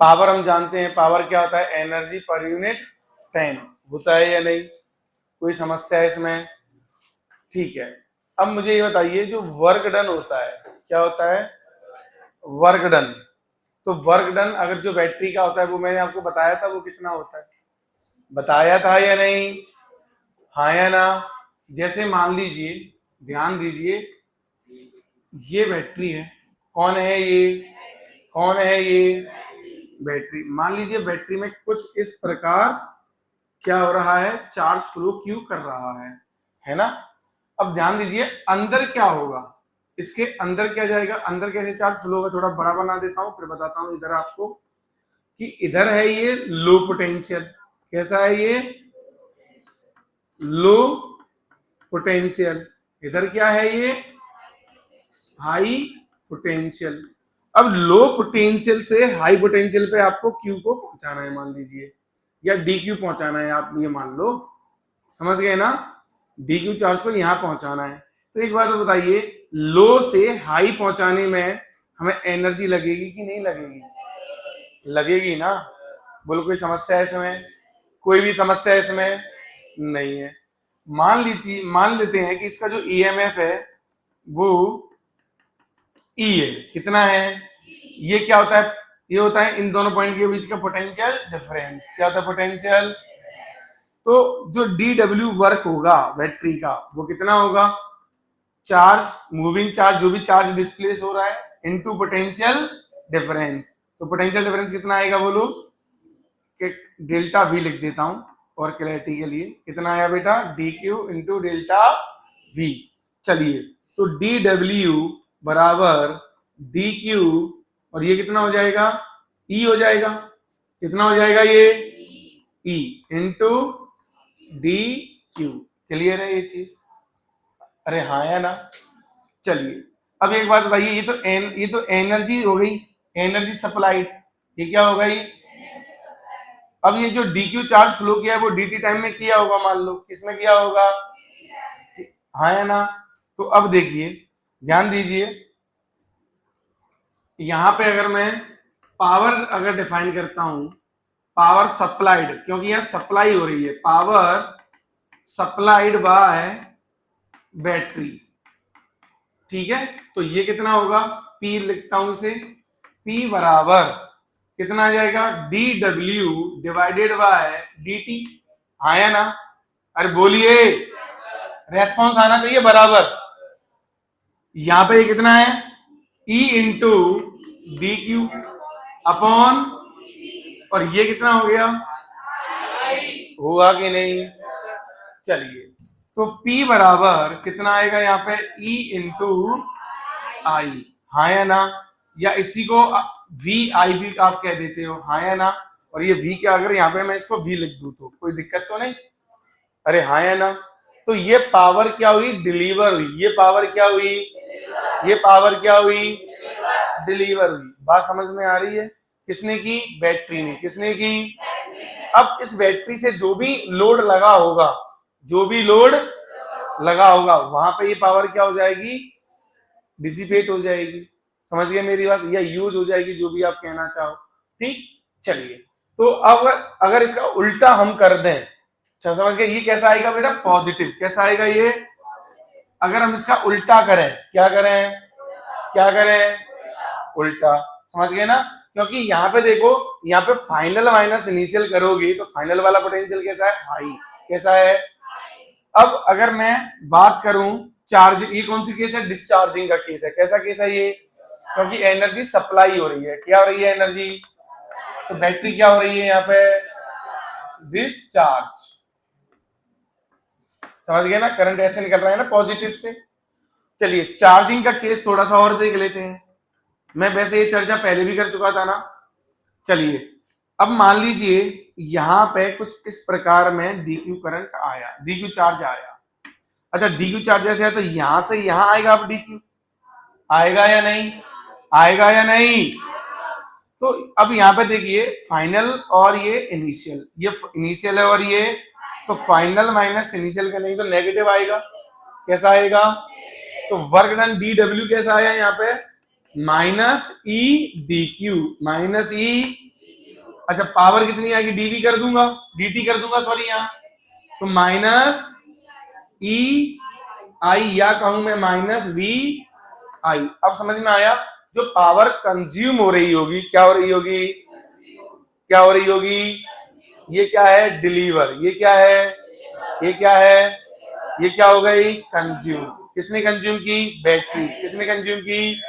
Power हम जानते हैं, पावर क्या होता है, एनर्जी पर यूनिट टाइम, होता है या नहीं, कोई समस्या है इसमें? ठीक है। अब मुझे ये बताइए, जो वर्क डन होता है, क्या होता है, वर्क डन। तो वर्क डन अगर जो बैटरी का होता है, वो मैंने आपको बताया था, वो कितना होता है, बताया था या नहीं, हाँ या ना? जैसे मान लीजिए, ध्यान दीजिए, ये बैटरी है, कौन है ये, कौन है ये, बैटरी। मान लीजिए बैटरी में कुछ इस प्रकार क्या हो रहा है, चार्ज फ्लो क्यों कर रहा है ना? अब ध्यान दीजिए, अंदर क्या होगा, इसके अंदर क्या जाएगा, अंदर कैसे चार्ज फ्लो होगा, थोड़ा बड़ा बना देता हूं फिर बताता हूं इधर आपको, कि इधर है ये लो पोटेंशियल, कैसा है ये, लो पोटेंशियल, इधर क्या है ये, हाई पोटेंशियल। अब लो पोटेंशियल से हाई पोटेंशियल पे आपको क्यू को पहुंचाना है, मान लीजिए, या डी क्यू पहुंचाना है, आप ये मान लो, समझ गए ना, डी क्यू चार्ज को यहां पहुंचाना है। तो एक बात तो बताइए, लो से हाई पहुंचाने में हमें एनर्जी लगेगी कि नहीं लगेगी, लगेगी ना? बोलो कोई समस्या है इसमें, कोई भी समस्या इसमें नहीं है। मान लेते हैं कि इसका जो ईएमएफ है वो ई है, कितना है, ये क्या होता है, ये होता है इन दोनों पॉइंट के बीच का पोटेंशियल डिफरेंस, क्या होता है, पोटेंशियल। तो जो डी डब्ल्यू वर्क होगा बैटरी का, वो कितना होगा, चार्ज, मूविंग चार्ज, जो भी चार्ज डिस्प्लेस हो रहा है, इनटू पोटेंशियल डिफरेंस। तो पोटेंशियल डिफरेंस कितना आएगा, बोलो, कि डेल्टा वी लिख देता हूं और क्लैरिटी के लिए, कितना आया बेटा, D Q into delta we. चलिए, तो डी डब्ल्यू बराबर डी क्यू, और ये कितना हो जाएगा, ई हो जाएगा, कितना हो जाएगा ये, E into D Q. Clear है ये चीज, अरे हाँ या ना? चलिए, अब एक बात बताइए, ये तो एनर्जी हो गई, एनर्जी सप्लाइड, ये क्या हो गई, अब ये जो डी क्यू चार्ज फ्लो किया है वो dt टाइम में किया होगा, मान लो किसमें किया होगा, हाँ या ना? तो अब देखिए, ध्यान दीजिए, यहां पे अगर मैं पावर अगर डिफाइन करता हूं, पावर सप्लाइड, क्योंकि यह सप्लाई हो रही है, पावर सप्लाइड बाय बैटरी, ठीक है, तो ये कितना होगा, P लिखता हूं इसे, P बराबर कितना आ जाएगा, D W divided by D T, हाँ या ना? अरे बोलिए, रेस्पॉन्स आना चाहिए बराबर। यहां पे कितना है, E into D Q upon, और ये कितना हो गया, हुआ कि नहीं? चलिए, तो P बराबर कितना आएगा यहाँ पे, E इंटू आई, हाँ या ना? या इसी को वी आई भी आप कह देते हो, हाँ या ना? और ये वी क्या, अगर यहाँ पे मैं इसको वी लिख दूं तो कोई दिक्कत तो नहीं, अरे हाँ या ना? तो ये पावर क्या हुई, डिलीवर हुई, ये पावर क्या हुई, ये पावर क्या हुई, डिलीवर हुई। बात समझ में आ रही है, किसने की, बैटरी ने, किसने की? अब इस बैटरी से जो भी लोड लगा होगा, जो भी लोड लगा होगा, वहां पे ये पावर क्या हो जाएगी, डिसिपेट हो जाएगी, समझ गए मेरी बात, या यूज हो जाएगी, जो भी आप कहना चाहो, ठीक। चलिए, तो अब अगर इसका उल्टा हम कर दें, समझ गए, ये कैसा आएगा बेटा, पॉजिटिव, कैसा आएगा ये, अगर हम इसका उल्टा करें, क्या करें, क्या करें, उल्टा, समझ गए ना? क्योंकि यहाँ पे देखो, यहाँ पे फाइनल माइनस इनिशियल करोगे तो फाइनल वाला पोटेंशियल कैसा है, हाई, कैसा है। अब अगर मैं बात करूं चार्ज, ये कौन सी केस है, डिस्चार्जिंग का केस है, कैसा केस है ये, क्योंकि एनर्जी सप्लाई हो रही है, क्या हो रही है एनर्जी, तो बैटरी क्या हो रही है यहाँ पे, डिस्चार्ज, समझ गए ना, करंट ऐसे निकल रहा है ना पॉजिटिव से। चलिए, चार्जिंग का केस थोड़ा सा और देख लेते हैं, मैं वैसे ये चर्चा पहले भी कर चुका था ना। चलिए, अब मान लीजिए यहां पे कुछ इस प्रकार में डीक्यू करंट आया, डीक्यू चार्ज आया, अच्छा डीक्यू चार्ज जैसे है तो यहां से यहां आएगा, अब डीक्यू आएगा या नहीं, आएगा या नहीं? तो अब यहाँ पे देखिए, फाइनल और ये इनिशियल, ये इनिशियल है और ये, तो फाइनल माइनस इनिशियल का नहीं तो नेगेटिव आएगा, कैसा आएगा, तो वर्क डन डी डब्ल्यू कैसा आया यहाँ पे, minus E D Q, minus E अच्छा पावर कितनी आएगी, डीवी कर दूंगा, डीटी कर दूंगा सॉरी यहाँ, तो माइनस ई आई या कहूं मैं माइनस वी आई। अब समझ में आया, जो पावर कंज्यूम हो रही होगी क्या हो रही होगी, क्या हो रही होगी, ये क्या है डिलीवर, ये क्या है, ये क्या है, ये क्या हो गई कंज्यूम। किसने कंज्यूम की, बैटरी। किसने कंज्यूम की,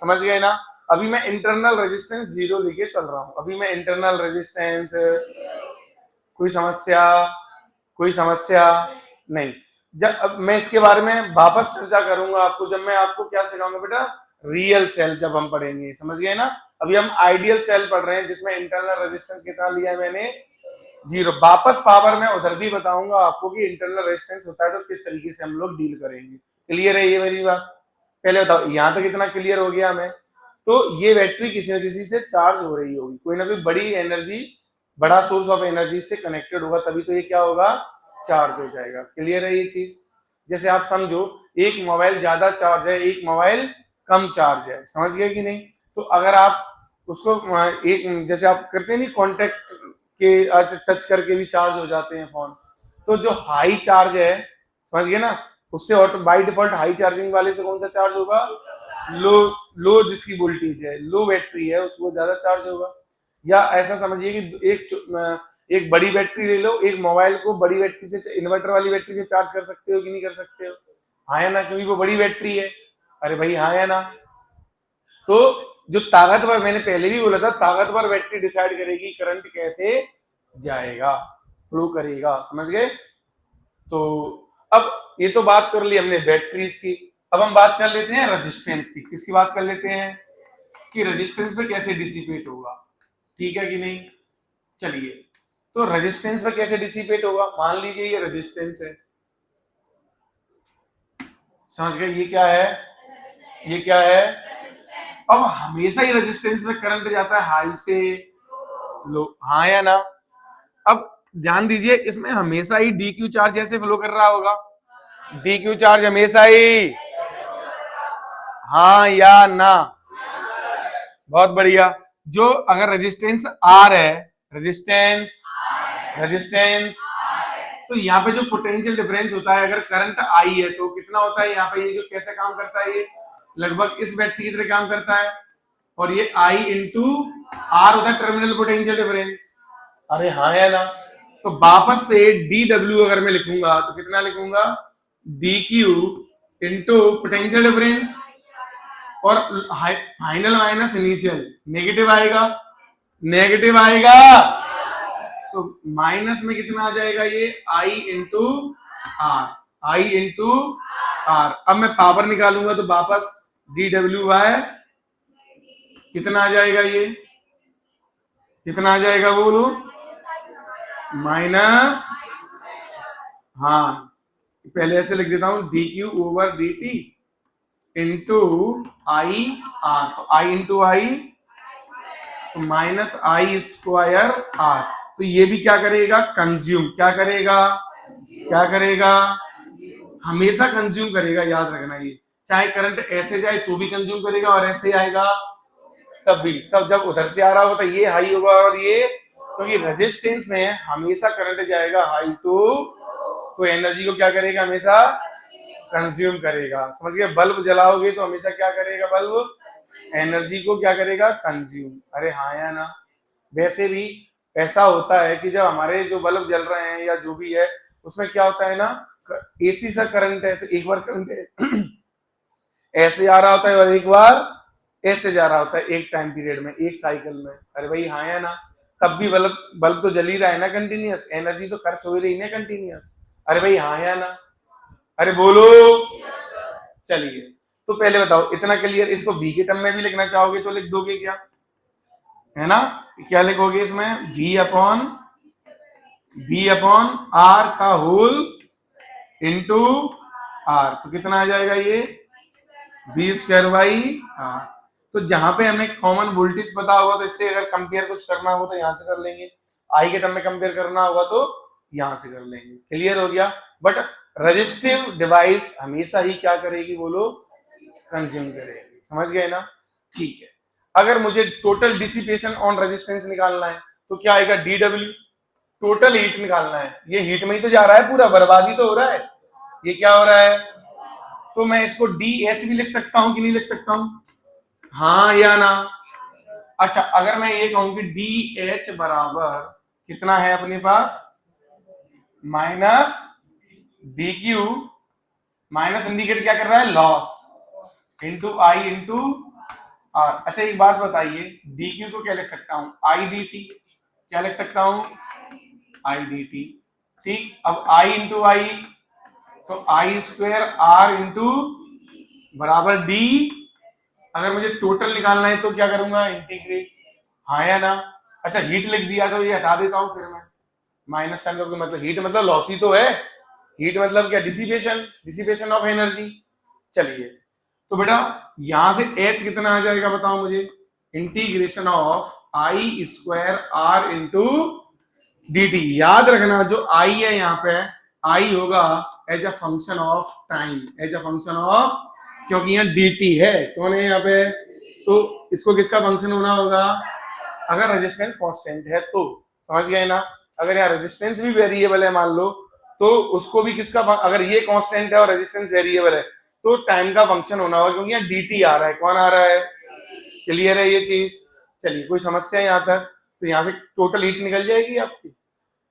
समझ गए ना। अभी मैं इंटरनल रेजिस्टेंस 0 लेके चल रहा हूं, अभी मैं इंटरनल रेजिस्टेंस, कोई समस्या, कोई समस्या नहीं। जब अब मैं इसके बारे में वापस चर्चा करूंगा आपको, जब मैं आपको क्या सिखाऊंगा बेटा, रियल सेल जब हम पढ़ेंगे, समझ गए ना। अभी हम आइडियल सेल पढ़ रहे हैं जिसमें इंटरनल रेजिस्टेंस कितना लिया है मैंने, 0। वापस पावर में उधर भी बताऊंगा आपको कि इंटरनल रेजिस्टेंस होता है तो किस तरीके से हम लोग डील करेंगे। क्लियर है ये मेरी बात, पहले बताओ यहां तक कितना क्लियर हो गया हमें। तो ये बैटरी किसी न किसी से चार्ज हो रही होगी, कोई ना कोई बड़ी एनर्जी, बड़ा सोर्स ऑफ एनर्जी से कनेक्टेड होगा, तभी तो ये क्या होगा, चार्ज हो जाएगा। क्लियर है ये चीज। जैसे आप समझो एक मोबाइल ज्यादा चार्ज है, एक मोबाइल कम चार्ज है, समझ गए कि नहीं। तो अगर आप उसको एक जैसे आप करते नहीं कॉन्टेक्ट के टच करके भी चार्ज हो जाते हैं फोन, तो जो हाई चार्ज है समझ गए ना, उससे auto by default high charging वाले से कौन सा चार्ज होगा, लो, लो जिसकी वोल्टेज है, लो बैटरी है उसको ज्यादा चार्ज होगा। या ऐसा समझिए कि एक बड़ी बैटरी ले लो, एक मोबाइल को बड़ी बैटरी से, इन्वर्टर वाली बैटरी से चार्ज कर सकते हो कि नहीं कर सकते हो, हाँ या ना, क्योंकि वो बड़ी बैटरी है। अरे भाई हाँ या ना। तो जो ताकतवर, मैंने पहले भी बोला था, ताकतवर बैटरी डिसाइड करेगी करंट कैसे जाएगा, फ्लो करेगा, समझ गए। तो अब ये तो बात कर ली हमने बैटरीज की, अब हम बात कर लेते हैं रेजिस्टेंस की। किसकी बात कर लेते हैं, कि रेजिस्टेंस पे कैसे डिसिपेट होगा, ठीक है कि नहीं। चलिए, तो रेजिस्टेंस पे कैसे डिसिपेट होगा, मान लीजिए ये रेजिस्टेंस है, समझ गए, ये क्या है, ये क्या है। अब हमेशा ही रेजिस्टेंस में करंट जाता है हाई से लो, हाँ या ना। अब ध्यान दीजिए, इसमें हमेशा ही डी क्यू चार्ज ऐसे फ्लो कर रहा होगा, डी क्यू चार्ज हमेशा ही, हाँ या ना, बहुत बढ़िया। जो अगर रेजिस्टेंस आर है, रेजिस्टेंस, रेजिस्टेंस, तो यहाँ पे जो पोटेंशियल डिफरेंस होता है, अगर करंट आई है तो कितना होता है यहाँ पे, ये जो कैसे काम करता है, ये लगभग इस बैटरी की तरह काम करता है, और ये आई इंटू आर होता है टर्मिनल पोटेंशियल डिफरेंस। अरे हाँ या ना। तो वापस से डी डब्ल्यू अगर मैं लिखूंगा तो कितना लिखूंगा, D Q into potential difference, और फाइनल माइनस इनिशियल, नेगेटिव आएगा, नेगेटिव आएगा, तो माइनस में कितना आ जाएगा, ये I into R, I into R. अब मैं पावर निकालूंगा तो वापस डी डब्ल्यू बाय कितना आ जाएगा, ये कितना आ जाएगा बोलो, माइनस, हाँ पहले ऐसे लिख देता हूं, D Q over D T into I are, तो आई इंटू आई तो माइनस आई स्क्वायर आर। तो ये भी क्या करेगा, कंज्यूम, क्या करेगा, क्या करेगा, हमेशा कंज्यूम करेगा, याद रखना ये, चाहे करंट ऐसे जाए तो भी कंज्यूम करेगा, और ऐसे आएगा तब भी, तब जब उधर से आ रहा होगा तो ये हाई होगा, और ये, क्योंकि रेजिस्टेंस में हमेशा करंट जाएगा हाई तो एनर्जी को क्या करेगा, हमेशा कंज्यूम करेगा, समझ गए। बल्ब जलाओगे तो हमेशा क्या करेगा, बल्ब एनर्जी को क्या करेगा, कंज्यूम। अरे हाँ या ना। वैसे भी ऐसा होता है कि जब हमारे जो बल्ब जल रहे हैं या जो भी है, उसमें क्या होता है ना, एसी सा करंट है, तो एक बार करंट ऐसे आ रहा होता है और एक बार ऐसे जा रहा होता है, एक टाइम पीरियड में, एक साइकिल में। अरे भाई हाँ या ना। तब भी बल्ब बल्ब तो जल ही रहा है ना कंटिन्यूअस, एनर्जी तो खर्च हो ही रही है कंटिन्यूअस। अरे भाई हाँ या ना, अरे बोलो। चलिए, तो पहले बताओ इतना क्लियर, इसको v के टर्म में भी लिखना चाहोगे तो लिख दोगे क्या, है ना, क्या लिखोगे इसमें, v अपॉन आर का होल इंटू आर, तो कितना आ जाएगा ये, v स्क्वायर बाई आर। तो जहां पे हमें कॉमन वोल्टेज पता होगा तो इससे अगर कंपेयर कुछ करना हो तो यहां से कर लेंगे, आई के टर्म में कंपेयर करना होगा तो यहां से कर लेंगे। क्लियर हो गया। बट रेजिस्टिव डिवाइस हमेशा ही क्या करेगी बोलो, कंज्यूम करेगी, समझ गए ना। ठीक है, अगर मुझे टोटल डिसिपेशन ऑन रेजिस्टेंस निकालना है तो क्या आएगा डी डब्ल्यू, टोटल हीट निकालना है, ये हीट में ही तो जा रहा है, पूरा बर्बादी तो हो रहा है, ये क्या हो रहा है, तो मैं इसको डी एच भी लिख सकता हूं कि नहीं लिख सकता हूं, हाँ या ना। अच्छा अगर मैं ये कहूं कि डी एच बराबर कितना है अपने पास, minus D Q, minus indicate क्या कर रहा है, loss, into I into R. अच्छा एक बात बताइए, डी क्यू को क्या लिख सकता हूं, आई डी टी, क्या लिख सकता हूं, आई डी टी, ठीक। अब आई इंटू आई, तो आई स्क्वायर आर इंटू बराबर डी, अगर मुझे टोटल निकालना है तो क्या करूंगा, इंटीग्रेट, हाँ या ना। अच्छा हीट लिख दिया तो ये हटा देता हूं फिर मैं, माइनस साइन का मतलब हीट मतलब लॉस ही तो है, हीट मतलब क्या, डिसिपेशन, डिसिपेशन ऑफ एनर्जी। चलिए तो बेटा यहां से h कितना आ जाएगा बताओ मुझे, integration of I square R into D T. याद रखना जो i है यहाँ पे, i होगा as a function of time, as a function of, क्योंकि यहाँ dt है, कौन है यहाँ पे, तो इसको किसका फंक्शन होना होगा, अगर रेजिस्टेंस कांस्टेंट है तो, समझ गए ना। अगर यहाँ रेजिस्टेंस भी वेरिएबल है मान लो, तो उसको भी किसका, अगर ये कांस्टेंट है और रेजिस्टेंस वेरिएबल है तो टाइम का फंक्शन होना होगा, क्योंकि यहाँ dt आ रहा है, कौन आ रहा है, क्लियर है ये चीज। चलिए कोई समस्या है यहाँ तक, तो यहाँ से टोटल हीट निकल जाएगी आपकी।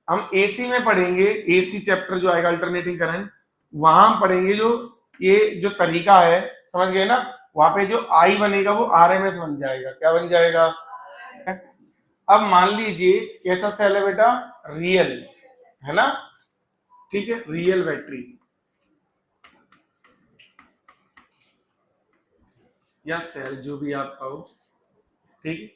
हम एसी में पढ़ेंगे, एसी चैप्टर जो आएगा अल्टरनेटिंग करंट, वहां हम पढ़ेंगे जो ये जो तरीका है, समझ गए ना, वहां पे जो आई बनेगा वो आरएमएस बन जाएगा, क्या बन जाएगा। अब मान लीजिए कैसा सेल है बेटा, रियल है ना, ठीक है, रियल बैटरी या सेल जो भी आप कहो, ठीक है।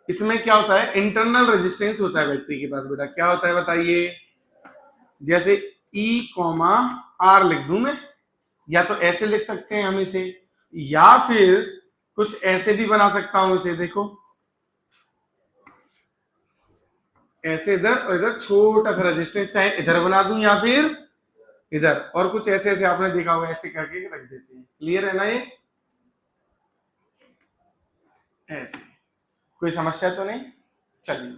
इसमें क्या होता है, इंटरनल रेजिस्टेंस होता है बैटरी के पास बेटा, क्या होता है बताइए, जैसे E कॉमा आर लिख दूं मैं, या तो ऐसे लिख सकते हैं हम इसे, या फिर कुछ ऐसे भी बना सकता हूं इसे, देखो ऐसे इधर और इधर छोटा सा रेजिस्टेंस, चाहे इधर बना दूं या फिर इधर, और कुछ ऐसे ऐसे आपने देखा होगा ऐसे करके रख देते हैं, क्लियर है ना ये, ऐसे, कोई समस्या तो नहीं। चलिए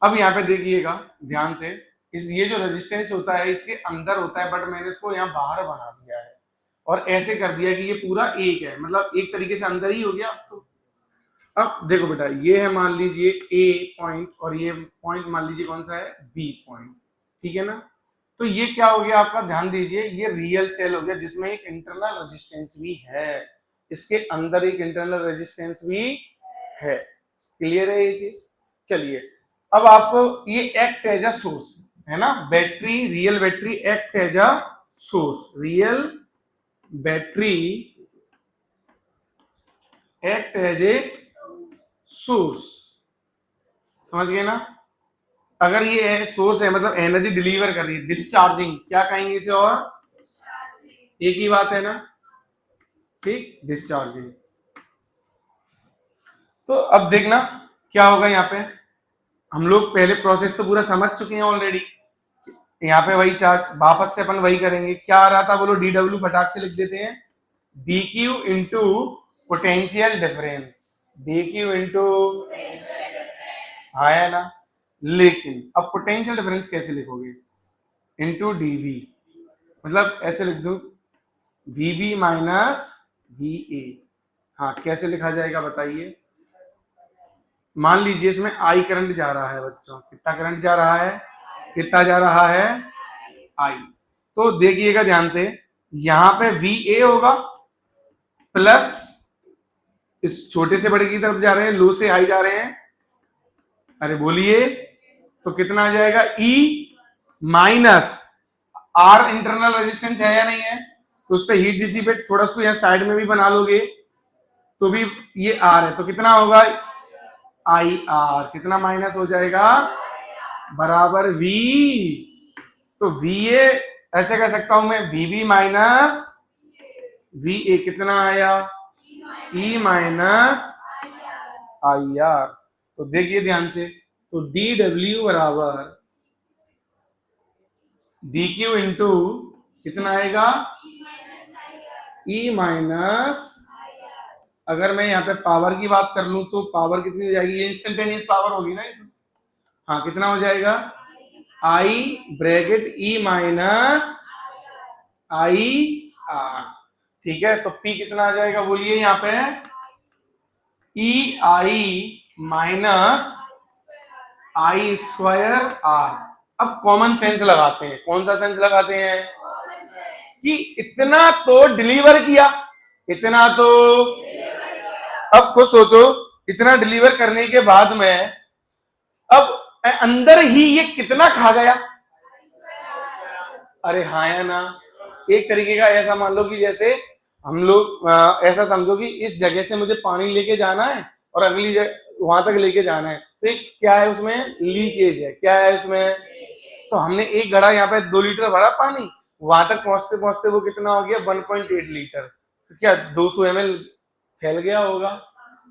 अब यहाँ पे देखिएगा ध्यान से, इस ये जो रेजिस्टेंस होता है इसके अंदर होता है, बट मैंने इसको यहाँ बाहर बना दिया है और ऐसे कर दिया कि ये पूरा एक है, मतलब एक तरीके से अंदर ही हो गया अब तो। अब देखो बेटा ये है मान लीजिए ए पॉइंट, और ये पॉइंट मान लीजिए कौन सा है, बी पॉइंट, ठीक है ना। तो ये क्या हो गया आपका, ध्यान दीजिए, ये रियल सेल हो गया जिसमें एक इंटरनल रेजिस्टेंस भी है, इसके अंदर एक इंटरनल रेजिस्टेंस भी है, क्लियर है ये चीज। चलिए अब आपको ये एक्ट एज अ सोर्स है ना, battery, real battery act as a source, real battery act as a source, समझ गए ना। अगर ये सोर्स है मतलब एनर्जी डिलीवर कर रही है, डिस्चार्जिंग क्या कहेंगे इसे, और एक ही बात है ना, ठीक, डिस्चार्जिंग। तो अब देखना क्या होगा यहाँ पे, हम लोग पहले प्रोसेस तो पूरा समझ चुके हैं ऑलरेडी, यहाँ पे वही चार्ज वापस से अपन वही करेंगे, क्या आ रहा था बोलो, डी डब्ल्यू फटाक से लिख देते हैं, D Q into potential difference, D Q into, हाँ है ना, लेकिन अब पोटेंशियल डिफरेंस कैसे लिखोगे, इंटू डीवी, मतलब ऐसे लिख दो वीबी माइनस वी ए, हाँ कैसे लिखा जाएगा बताइए। मान लीजिए इसमें आई करंट जा रहा है बच्चों, कितना करंट जा रहा है, कितना जा रहा है, आई। तो देखिएगा ध्यान से, यहां पे वी ए होगा प्लस, इस छोटे से बड़े की तरफ जा रहे हैं, लो से हाई जा रहे हैं, अरे बोलिए, तो कितना आ जाएगा, E minus are internal resistance है या नहीं है, तो उस पर हीट डिसिपेट, थोड़ा उसको यहाँ साइड में भी बना लोगे तो भी ये आर है, तो कितना होगा, आई आर, कितना माइनस हो जाएगा, बराबर वी, तो वी ए ऐसे कह सकता हूं मैं, V B minus V A, कितना आया, ई माइनस आई आर। तो देखिए ध्यान से, तो डी डब्ल्यू बराबर डी क्यू इंटू कितना आएगा, ई माइनस अगर मैं यहाँ पे पावर की बात कर लूं तो पावर कितनी हो जाएगी, ये इंस्टेंटेनियस पावर होगी ना ये तो। हाँ, कितना हो जाएगा, I bracket E minus I R. ठीक है, तो पी कितना आ जाएगा बोलिए यहाँ पे, ई आई माइनस आई स्क्वायर आर। अब कॉमन सेंस लगाते हैं, कौन सा सेंस लगाते हैं कि इतना तो डिलीवर किया, इतना तो, अब खुद सोचो, इतना डिलीवर करने के बाद में अब अंदर ही ये कितना खा गया। अरे हाँ या ना, एक तरीके का ऐसा मान लो कि जैसे हम लोग ऐसा समझो कि इस जगह से मुझे पानी लेके जाना है और अगली जगह वहां तक लेके जाना है, तो क्या है उसमें, लीकेज है। क्या है उसमें, तो हमने एक घड़ा यहाँ पे 2 लीटर भरा पानी, वहां तक पहुंचते पहुंचते वो कितना हो गया 1.8 लीटर, तो क्या 200 ml फैल गया होगा।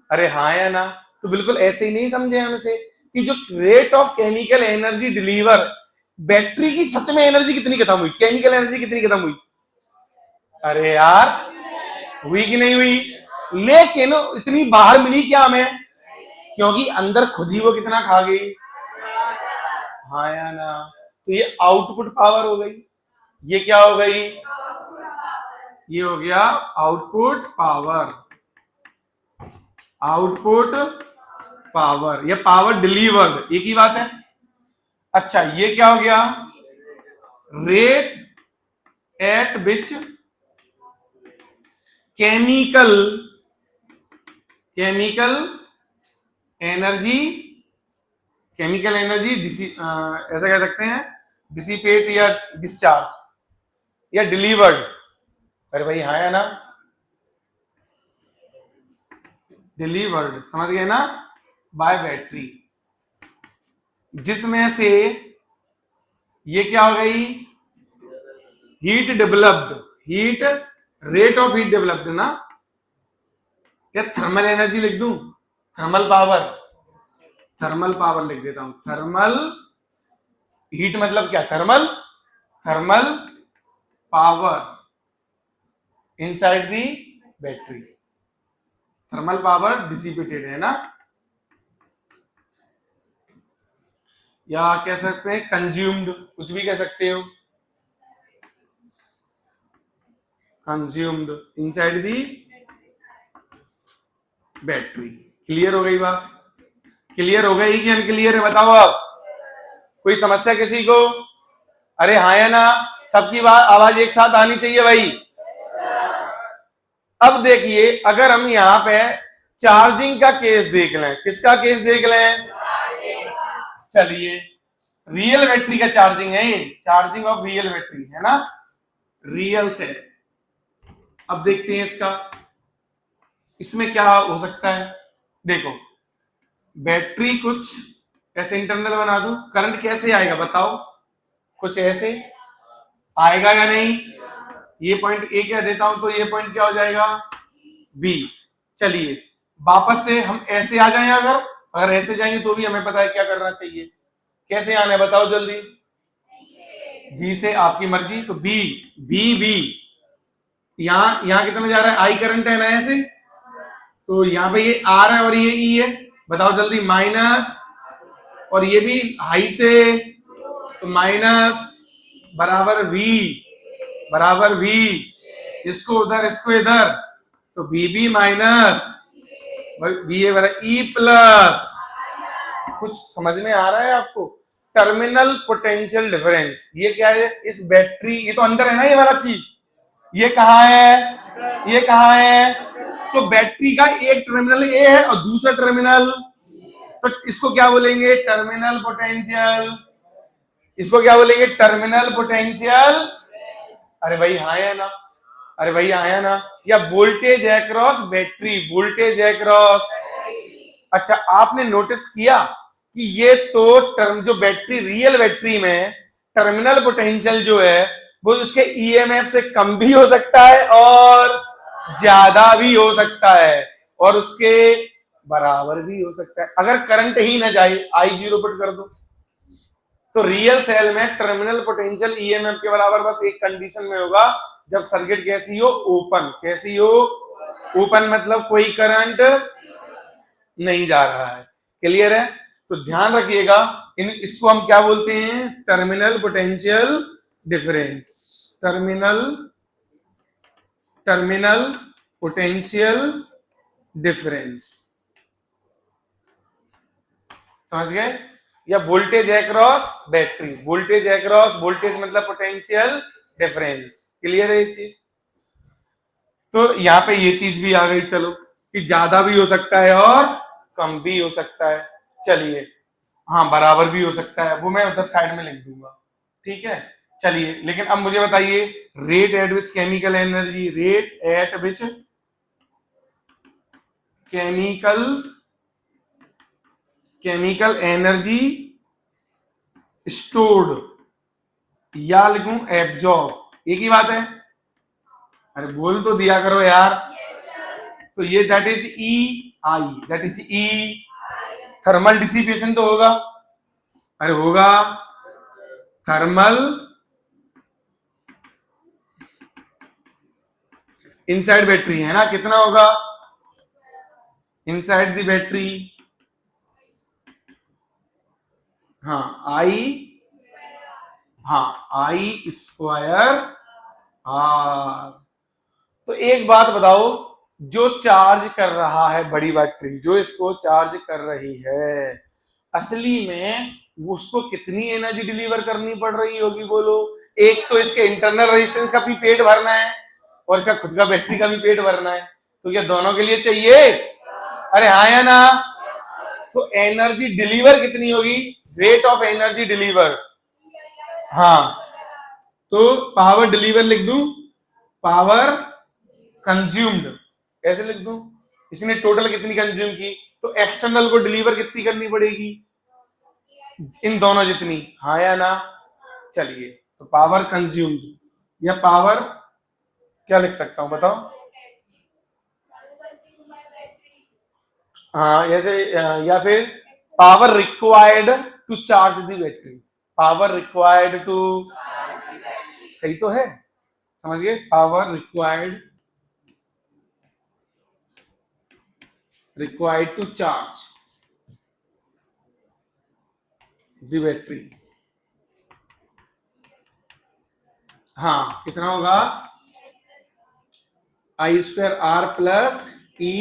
अरे हाँ या ना, तो बिल्कुल ऐसे ही नहीं समझे हमसे कि जो rate of chemical energy deliver, battery की सच में एनर्जी कितनी खत्म हुई, केमिकल एनर्जी कितनी खत्म हुई। अरे यार, हुई कि नहीं हुई, लेकिन इतनी बाहर मिली क्या हमें, क्योंकि अंदर खुद ही वो कितना खा गई। हाँ या ना, तो ये आउटपुट पावर हो गई, ये क्या हो गई, ये हो गया आउटपुट पावर। आउटपुट पावर या पावर डिलीवर्ड एक ही बात है। अच्छा, ये क्या हो गया, rate at which chemical energy, chemical energy ऐसा कह सकते हैं डिसिपेट या डिस्चार्ज या डिलीवर्ड। अरे भाई हाँ या ना, डिलीवर्ड समझ गए ना, बाय बैटरी, जिसमें से ये क्या हो गई, heat developed, heat rate of heat developed ना, या थर्मल एनर्जी लिख दूं, थर्मल पावर, थर्मल पावर लिख देता हूं, थर्मल हीट मतलब क्या, thermal, thermal power inside the battery, thermal power dissipated है ना, या कह सकते हैं कंज्यूम्ड, कुछ भी कह सकते हो, consumed inside the battery. Clear हो गई बात, क्लियर हो गई कि अनक्लियर है, बताओ अब कोई समस्या किसी को। अरे हाँ या ना, सबकी बात आवाज एक साथ आनी चाहिए भाई। अब देखिए, अगर हम यहाँ पे चार्जिंग का केस देख लें, किसका केस देख लें, चलिए रियल बैटरी का चार्जिंग है ये, चार्जिंग ऑफ रियल बैटरी है ना, रियल से। अब देखते हैं इसका, इसमें क्या हो सकता है। देखो, बैटरी कुछ ऐसे इंटरनल बना दूं, करंट कैसे आएगा बताओ, कुछ ऐसे आएगा या नहीं, ये पॉइंट ए क्या देता हूं तो ये पॉइंट क्या हो जाएगा बी। चलिए वापस से हम ऐसे आ जाएं, अगर ऐसे जाएंगे तो भी हमें पता है क्या करना चाहिए, कैसे आना है बताओ जल्दी, बी से, आपकी मर्जी। तो बी बी बी, यहां कितना जा रहा है, आई करंट है ना ऐसे, तो यहाँ पे ये आर है और ये ई है, बताओ जल्दी, माइनस, और ये भी हाई से, तो माइनस बराबर वी, इसको उधर इसको इधर, तो बी बी माइनस बी ए बराबर ई प्लस। कुछ समझ में आ रहा है आपको, टर्मिनल पोटेंशियल डिफरेंस, ये क्या है, इस बैटरी, ये तो अंदर है ना ये वाला चीज, ये कहाँ है, ये कहाँ है, तो बैटरी का एक टर्मिनल ए है और दूसरा टर्मिनल, तो इसको क्या बोलेंगे, टर्मिनल पोटेंशियल, इसको क्या बोलेंगे, टर्मिनल पोटेंशियल। अरे भाई हाँ या ना, अरे भाई हाँ या ना, या voltage across battery, voltage across. अच्छा, आपने नोटिस किया कि ये तो टर्म, जो बैटरी रियल बैटरी में टर्मिनल पोटेंशियल जो है वो उसके ईएमएफ से कम भी हो सकता है और ज्यादा भी हो सकता है और उसके बराबर भी हो सकता है, अगर करंट ही ना जाए, आई 0 पुट कर दो। तो रियल सेल में टर्मिनल पोटेंशियल ईएमएफ के बराबर बस एक कंडीशन में होगा, जब सर्किट कैसी हो, ओपन, कैसी हो, ओपन मतलब कोई करंट नहीं जा रहा है। क्लियर है? तो ध्यान रखिएगा, इसको हम क्या बोलते हैं? Terminal potential difference. Terminal potential difference, समझ गए? या voltage across battery, voltage across, voltage मतलब पोटेंशियल डिफरेंस। क्लियर है ये चीज? तो यहाँ पे ये चीज भी आ गई, चलो, कि ज्यादा भी हो सकता है और कम भी हो सकता है। चलिए, हाँ, बराबर भी हो सकता है, वो मैं उधर साइड में लिख दूंगा। ठीक है, चलिए, लेकिन अब मुझे बताइए, rate at which chemical energy, rate at which chemical energy stored, या लिखूं एब्जॉर्ब, एक ही बात है। अरे बोल तो दिया करो यार। तो ये that is E I, that is E thermal dissipation तो होगा। अरे होगा, थर्मल इनसाइड बैटरी है ना, कितना होगा इनसाइड द बैटरी? हाँ, आई, हाँ, आई स्क्वायर आर। तो एक बात बताओ, जो चार्ज कर रहा है बड़ी बैटरी, जो इसको चार्ज कर रही है, असली में उसको कितनी एनर्जी डिलीवर करनी पड़ रही होगी बोलो? एक तो इसके इंटरनल रेजिस्टेंस का भी पेट भरना है और इसका खुद का बैटरी का भी पेट भरना है, तो क्या दोनों के लिए चाहिए? अरे हाँ या ना? तो एनर्जी डिलीवर कितनी होगी? रेट ऑफ एनर्जी डिलीवर, हाँ, तो पावर डिलीवर लिख दूं, पावर कंज्यूम्ड कैसे लिख दूं? इसने टोटल कितनी कंज्यूम की, तो एक्सटर्नल को डिलीवर कितनी करनी पड़ेगी? इन दोनों जितनी, हाँ या ना? चलिए, तो पावर कंज्यूम्ड या पावर क्या लिख सकता हूं बताओ? हाँ, जैसे या फिर power required to charge the battery, power required to, सही तो है, समझ गए? Power required to charge the battery. हाँ, कितना होगा? I square R plus E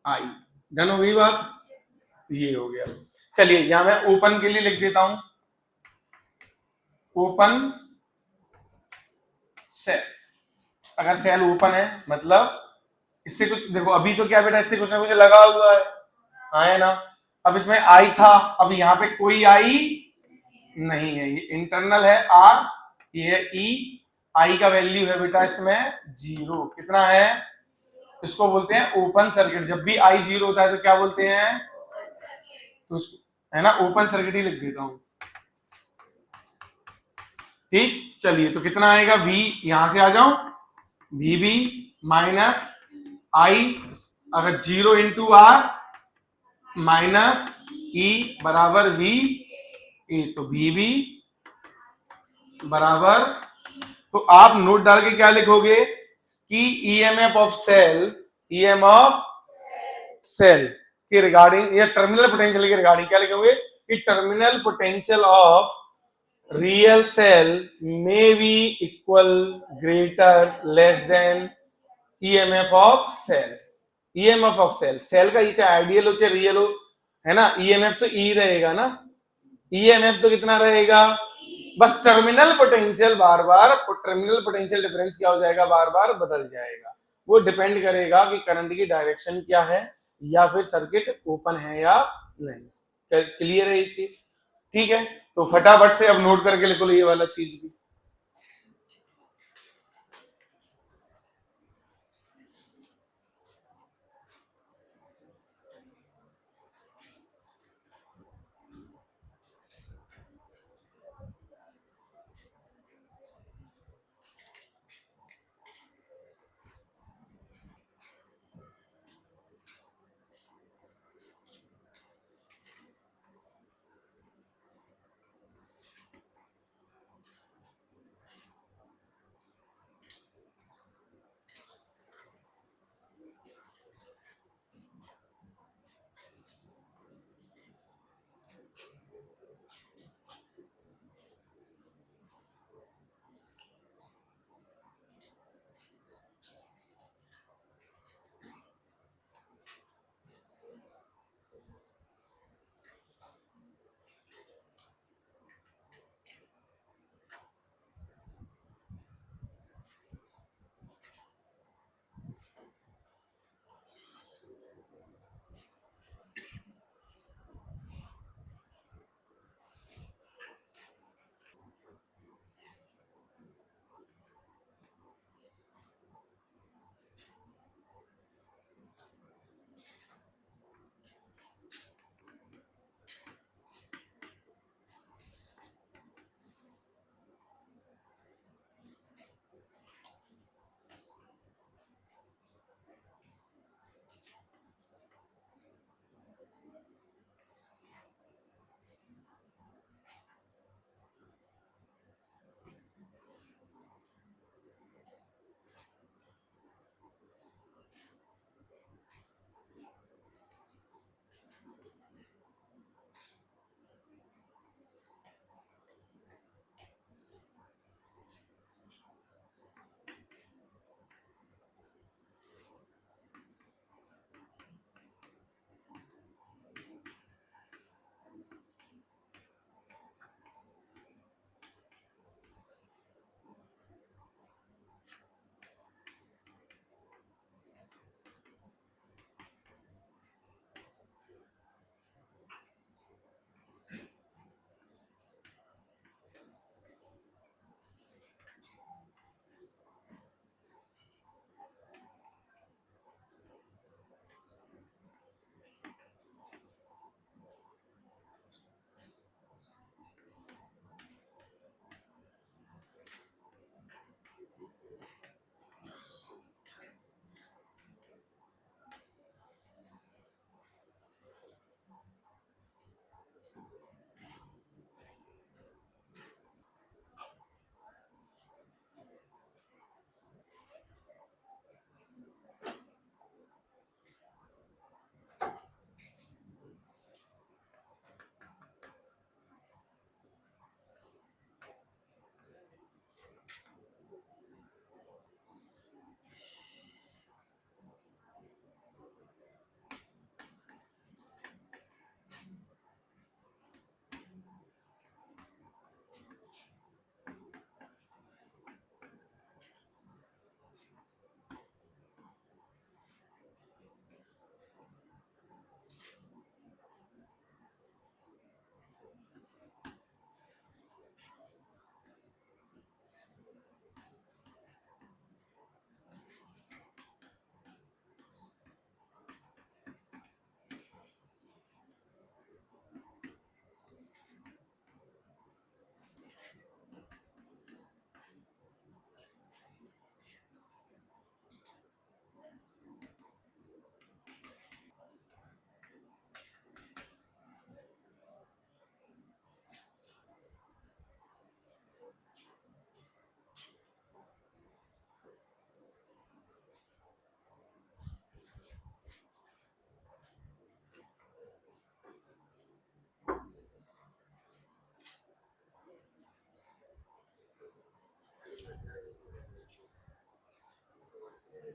I. Done हो गई बात? ये हो गया। चलिए, यहां मैं ओपन के लिए लिख देता हूं, ओपन सेल। अगर सेल ओपन है मतलब इससे कुछ, देखो अभी तो क्या बेटा, इससे कुछ ना कुछ लगा हुआ है, हाँ है ना? अब इसमें आई था, अब यहाँ पे कोई आई नहीं है, ये इंटरनल है आर, ये ई, आई का वैल्यू है बेटा इसमें 0। कितना है? इसको बोलते हैं ओपन सर्किट। जब भी आई 0 होता है तो क्या बोलते हैं? तो है ना, ओपन सर्किट ही लिख देता हूं। ठीक, चलिए, तो कितना आएगा? V, यहां से आ जाओ, VB माइनस आई, अगर 0 इंटू आर माइनस ई बराबर V ए, तो VB बराबर, तो आप नोट डाल के क्या लिखोगे कि EMF of cell, EM of cell के रिगार्डिंग, या टर्मिनल पोटेंशियल के रिगार्डिंग क्या लिखोगे कि terminal potential of real cell may be equal, greater, less than EMF of cell. EMF of cell, cell का चाहे आइडियल हो चाहे रियल हो, है ना, ईएमएफ तो ई रहेगा ना, ईएमएफ तो कितना रहेगा? बस टर्मिनल पोटेंशियल बार बार, टर्मिनल पोटेंशियल डिफरेंस क्या हो जाएगा? बार बार बदल जाएगा। वो डिपेंड करेगा कि करंट की डायरेक्शन क्या है, या फिर सर्किट ओपन है या नहीं। क्लियर है ये चीज? ठीक है, तो फटाफट से अब नोट करके लिखो ये वाला चीज भी।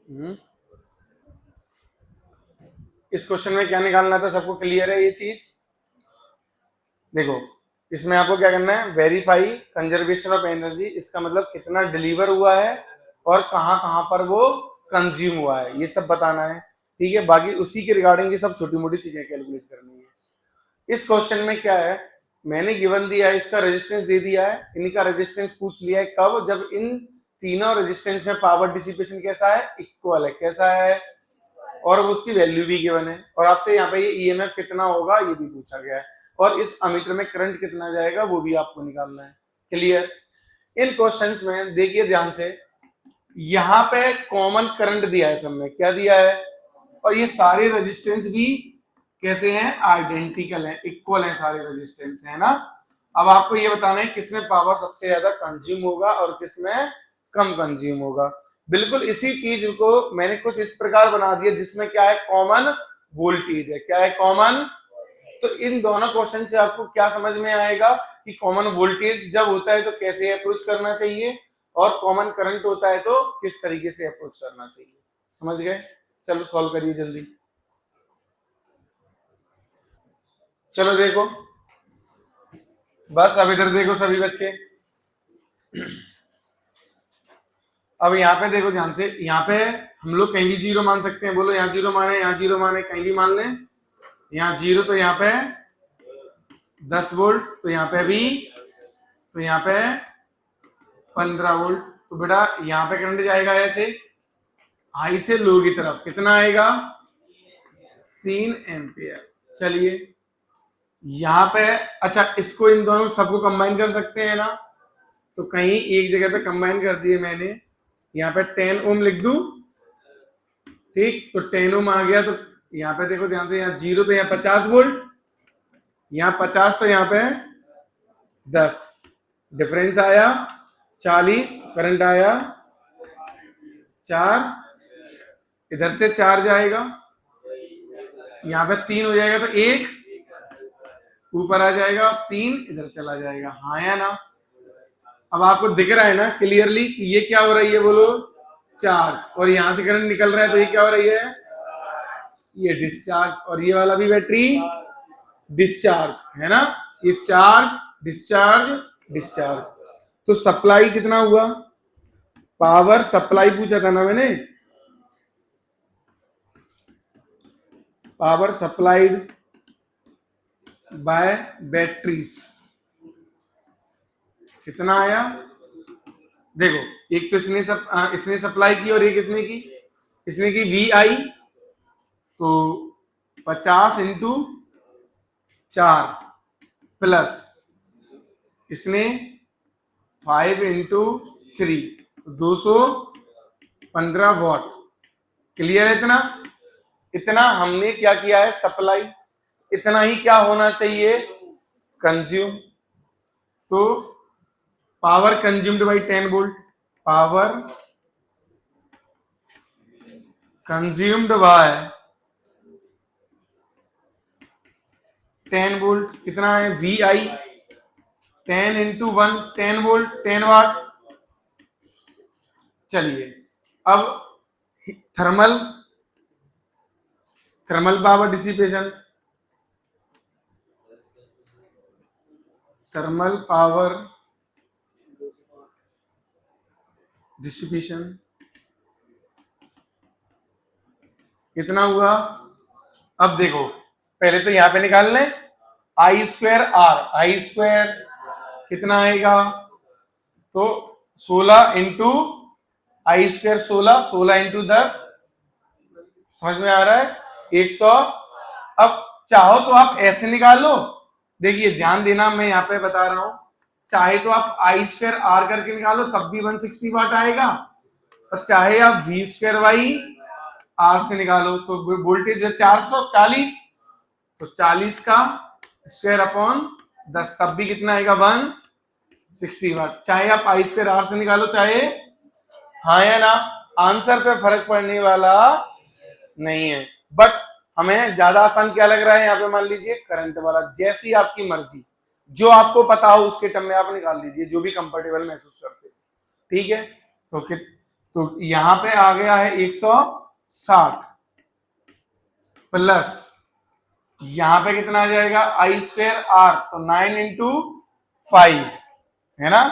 हम्म, इस क्वेश्चन में क्या निकालना था, सबको क्लियर है ये चीज? देखो, इसमें आपको क्या करना है, वेरीफाई कंजर्वेशन ऑफ एनर्जी, इसका मतलब कितना डिलीवर हुआ है और कहां कहां पर वो कंज्यूम हुआ है, ये सब बताना है। ठीक है, बाकी उसी के रिगार्डिंग ये सब छोटी मोटी चीजें कैलकुलेट करनी है। इस क्वेश्चन में क्या है, मैंने गिवन दिया है, इसका रेजिस्टेंस दे दिया है, इनका रेजिस्टेंस पूछ लिया है, कब, जब इन तीनों रेजिस्टेंस में पावर डिसिपेशन कैसा है, इक्वल है, कैसा है, और उसकी वैल्यू भी गिवन है, और आपसे यहाँ पे ये ईएमएफ कितना होगा ये भी पूछा गया है, और इस अमीटर में करंट कितना जाएगा वो भी आपको निकालना है। क्लियर? इन क्वेश्चंस में देखिए ध्यान से, यहाँ पे कॉमन करंट दिया है, सब में क्या दिया है, और ये सारे रेजिस्टेंस भी कैसे हैं, आइडेंटिकल है, इक्वल है, सारे रेजिस्टेंस है ना। अब आपको ये बताना है किसमें पावर सबसे ज्यादा कंज्यूम होगा और किसमें कम कंज्यूम होगा। बिल्कुल इसी चीज को मैंने कुछ इस प्रकार बना दिया जिसमें क्या है, कॉमन वोल्टेज है, क्या है, कॉमन। तो इन दोनों क्वेश्चन से आपको क्या समझ में आएगा कि कॉमन वोल्टेज जब होता है तो कैसे अप्रोच करना चाहिए, और कॉमन करंट होता है तो किस तरीके से अप्रोच करना चाहिए। समझ गए? चलो सॉल्व करिए जल्दी। चलो देखो, बस अब इधर देखो सभी बच्चे, अब यहाँ पे देखो ध्यान से, यहाँ पे हम लोग कहीं भी जीरो मान सकते हैं, बोलो यहाँ जीरो माने, यहाँ जीरो माने, कहीं भी मान लें। यहाँ जीरो तो यहाँ पे 10 वोल्ट, तो यहाँ पे भी, तो यहाँ पे 15 वोल्ट। तो बेटा यहाँ पे करंट जाएगा ऐसे हाई से लो की तरफ, कितना आएगा, 3 एम्पियर। चलिए यहाँ पे, अच्छा इसको इन दोनों सबको कंबाइन कर सकते हैं ना, तो कहीं एक जगह पे कंबाइन कर दिए मैंने, यहाँ पे 10 ओम लिख दूं, ठीक, तो 10 ओम आ गया। तो यहाँ पे देखो ध्यान से, यहाँ जीरो तो यहाँ 50 वोल्ट, यहाँ 50 तो यहाँ पे 10, डिफरेंस आया 40, करंट आया 4, इधर से 4 जाएगा, यहाँ पे 3 हो जाएगा, तो 1 ऊपर आ जाएगा, 3 इधर चला जाएगा, हाँ या ना। अब आपको दिख रहा है ना क्लियरली कि ये क्या हो रही है, बोलो, चार्ज, और यहां से करंट निकल रहा है, तो ये क्या हो रही है, ये डिस्चार्ज, और ये वाला भी बैटरी डिस्चार्ज है ना, ये चार्ज डिस्चार्ज डिस्चार्ज। तो सप्लाई कितना हुआ, पावर सप्लाई पूछा था ना मैंने, पावर सप्लाइड बाय बैटरीज कितना आया, देखो एक तो इसने सप्लाई की और एक इसने की, इसने की वी आई, तो 50 इंटू 4 प्लस इसने 5 इंटू 3, 215 वॉट। क्लियर है? इतना इतना हमने क्या किया है, सप्लाई, इतना ही क्या होना चाहिए, कंज्यूम। तो power consumed by 10 volt, power consumed by 10 volt कितना है, वी आई 10 इंटू 1, 10 वोल्ट 10 वाट। चलिए अब thermal thermal power dissipation, thermal power dissipation कितना हुआ, अब देखो पहले तो यहां पे निकाल लें, आई स्क्वायर आर, आई स्क्वायर कितना आएगा, तो 16 इंटू आई स्क्वायर 16, 16 इंटू 10, समझ में आ रहा है, 100। अब चाहो तो आप ऐसे निकाल लो, देखिए ध्यान देना, मैं यहाँ पे बता रहा हूं, चाहे तो आप आई स्क्वायर आर करके निकालो तब भी 160 वाट आएगा, और चाहे आप वी स्क्वायर वाई आर से निकालो तो वोल्टेज है 440, तो 40 का स्क्वायर अपॉन 10 तब भी कितना आएगा, 160 वाट। चाहे आप आई स्क्वायर आर से निकालो, चाहे, हाँ या ना, आंसर पे फर्क पड़ने वाला नहीं है, बट हमें ज्यादा आसान क्या लग रहा है, यहाँ पे मान लीजिए करंट वाला, जैसी आपकी मर्जी, जो आपको पता हो उसके टर्म में आप निकाल लीजिए, जो भी कंफर्टेबल महसूस करते हो, ठीक है। तो तो यहां पे आ गया है 160 प्लस यहां पे कितना आ जाएगा आई स्क्वायर आर, तो 9 × 5 है ना,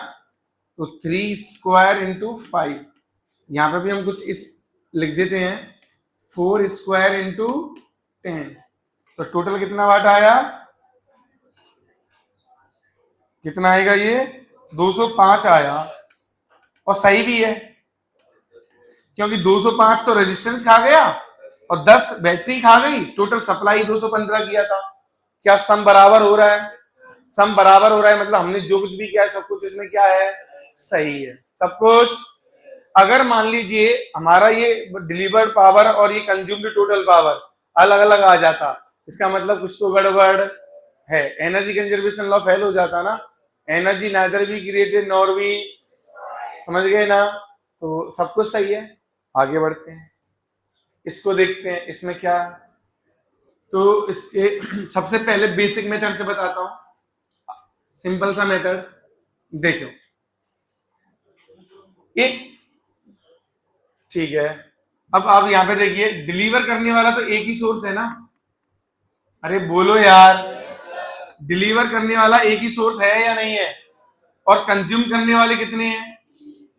तो 3² × 5। यहां पे भी हम कुछ इस लिख देते हैं 4² × 10। तो टोटल कितना वाट आया, कितना आएगा ये 205 आया। और सही भी है क्योंकि 205 तो रेजिस्टेंस खा गया और 10 बैटरी खा गई, टोटल सप्लाई 215 किया था। क्या सम बराबर हो रहा है, सम बराबर हो रहा है, मतलब हमने जो कुछ भी किया है सब कुछ इसमें क्या है, सही है सब कुछ। अगर मान लीजिए हमारा ये डिलीवर्ड पावर और ये कंज्यूम्ड टोटल पावर अलग अलग आ जाता, इसका मतलब कुछ तो गड़बड़ है, एनर्जी कंजर्वेशन लॉ फेल हो जाता ना, energy neither be created nor be, समझ गए ना। तो सब कुछ सही है, आगे बढ़ते हैं, इसको देखते हैं इसमें क्या। तो इसके सबसे पहले बेसिक मेथड से बताता हूं, सिंपल सा मेथड देखो। एक ठीक है, अब आप यहां पे देखिए डिलीवर करने वाला तो एक ही सोर्स है ना, अरे बोलो यार, डिलीवर करने वाला एक ही सोर्स है या नहीं है, और कंज्यूम करने वाले कितने हैं,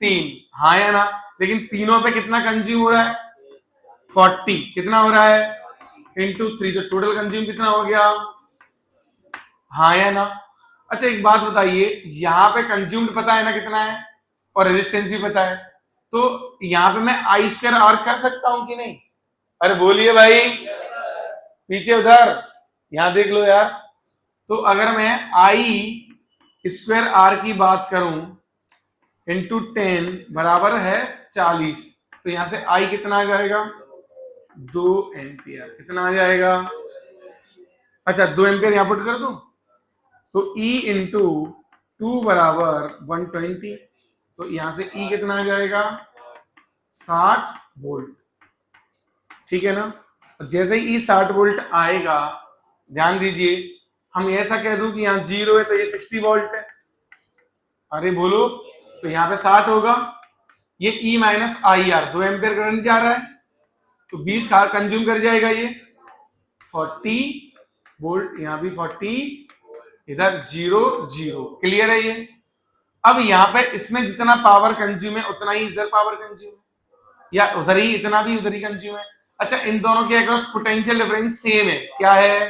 3, हाँ या ना। लेकिन तीनों पे कितना कंज्यूम हो रहा है, 40, कितना हो रहा है इंटू 3, तो टोटल कंज्यूम कितना हो गया, हाँ या ना। अच्छा एक बात बताइए, यहाँ पे कंज्यूम्ड पता है ना कितना है, और रेजिस्टेंस भी पता है, तो यहाँ पे मैं I²R कर सकता हूं कि नहीं, अरे बोलिए भाई, पीछे उधर यहां देख लो यार। तो अगर मैं I² R की बात करूं इंटू 10 बराबर है 40, तो यहां से I कितना आ जाएगा 2 एम्पियर, कितना आ जाएगा, अच्छा 2 एम्पियर यहां पुट कर दूं, तो E इंटू 2 बराबर 120, तो यहां से E कितना आ जाएगा 60 वोल्ट, ठीक है ना। जैसे ही 60 वोल्ट आएगा, ध्यान दीजिए, हम ऐसा कह दूं कि यहाँ 0 है तो ये 60 वोल्ट है, अरे बोलो, तो यहाँ पे 60 होगा, ये E minus IR 2 ampere current जा रहा है, तो 20 का कंज्यूम कर जाएगा ये 40 वोल्ट, यहाँ भी 40, इधर 0 0, क्लियर है ये। अब यहाँ पे इसमें जितना पावर कंज्यूम है उतना ही इधर पावर कंज्यूम है, या उधर ही इतना भी उधर ही कंज्यूम है। अच्छा इन दोनों के अक्रॉस पोटेंशियल डिफरेंस सेम है, क्या है,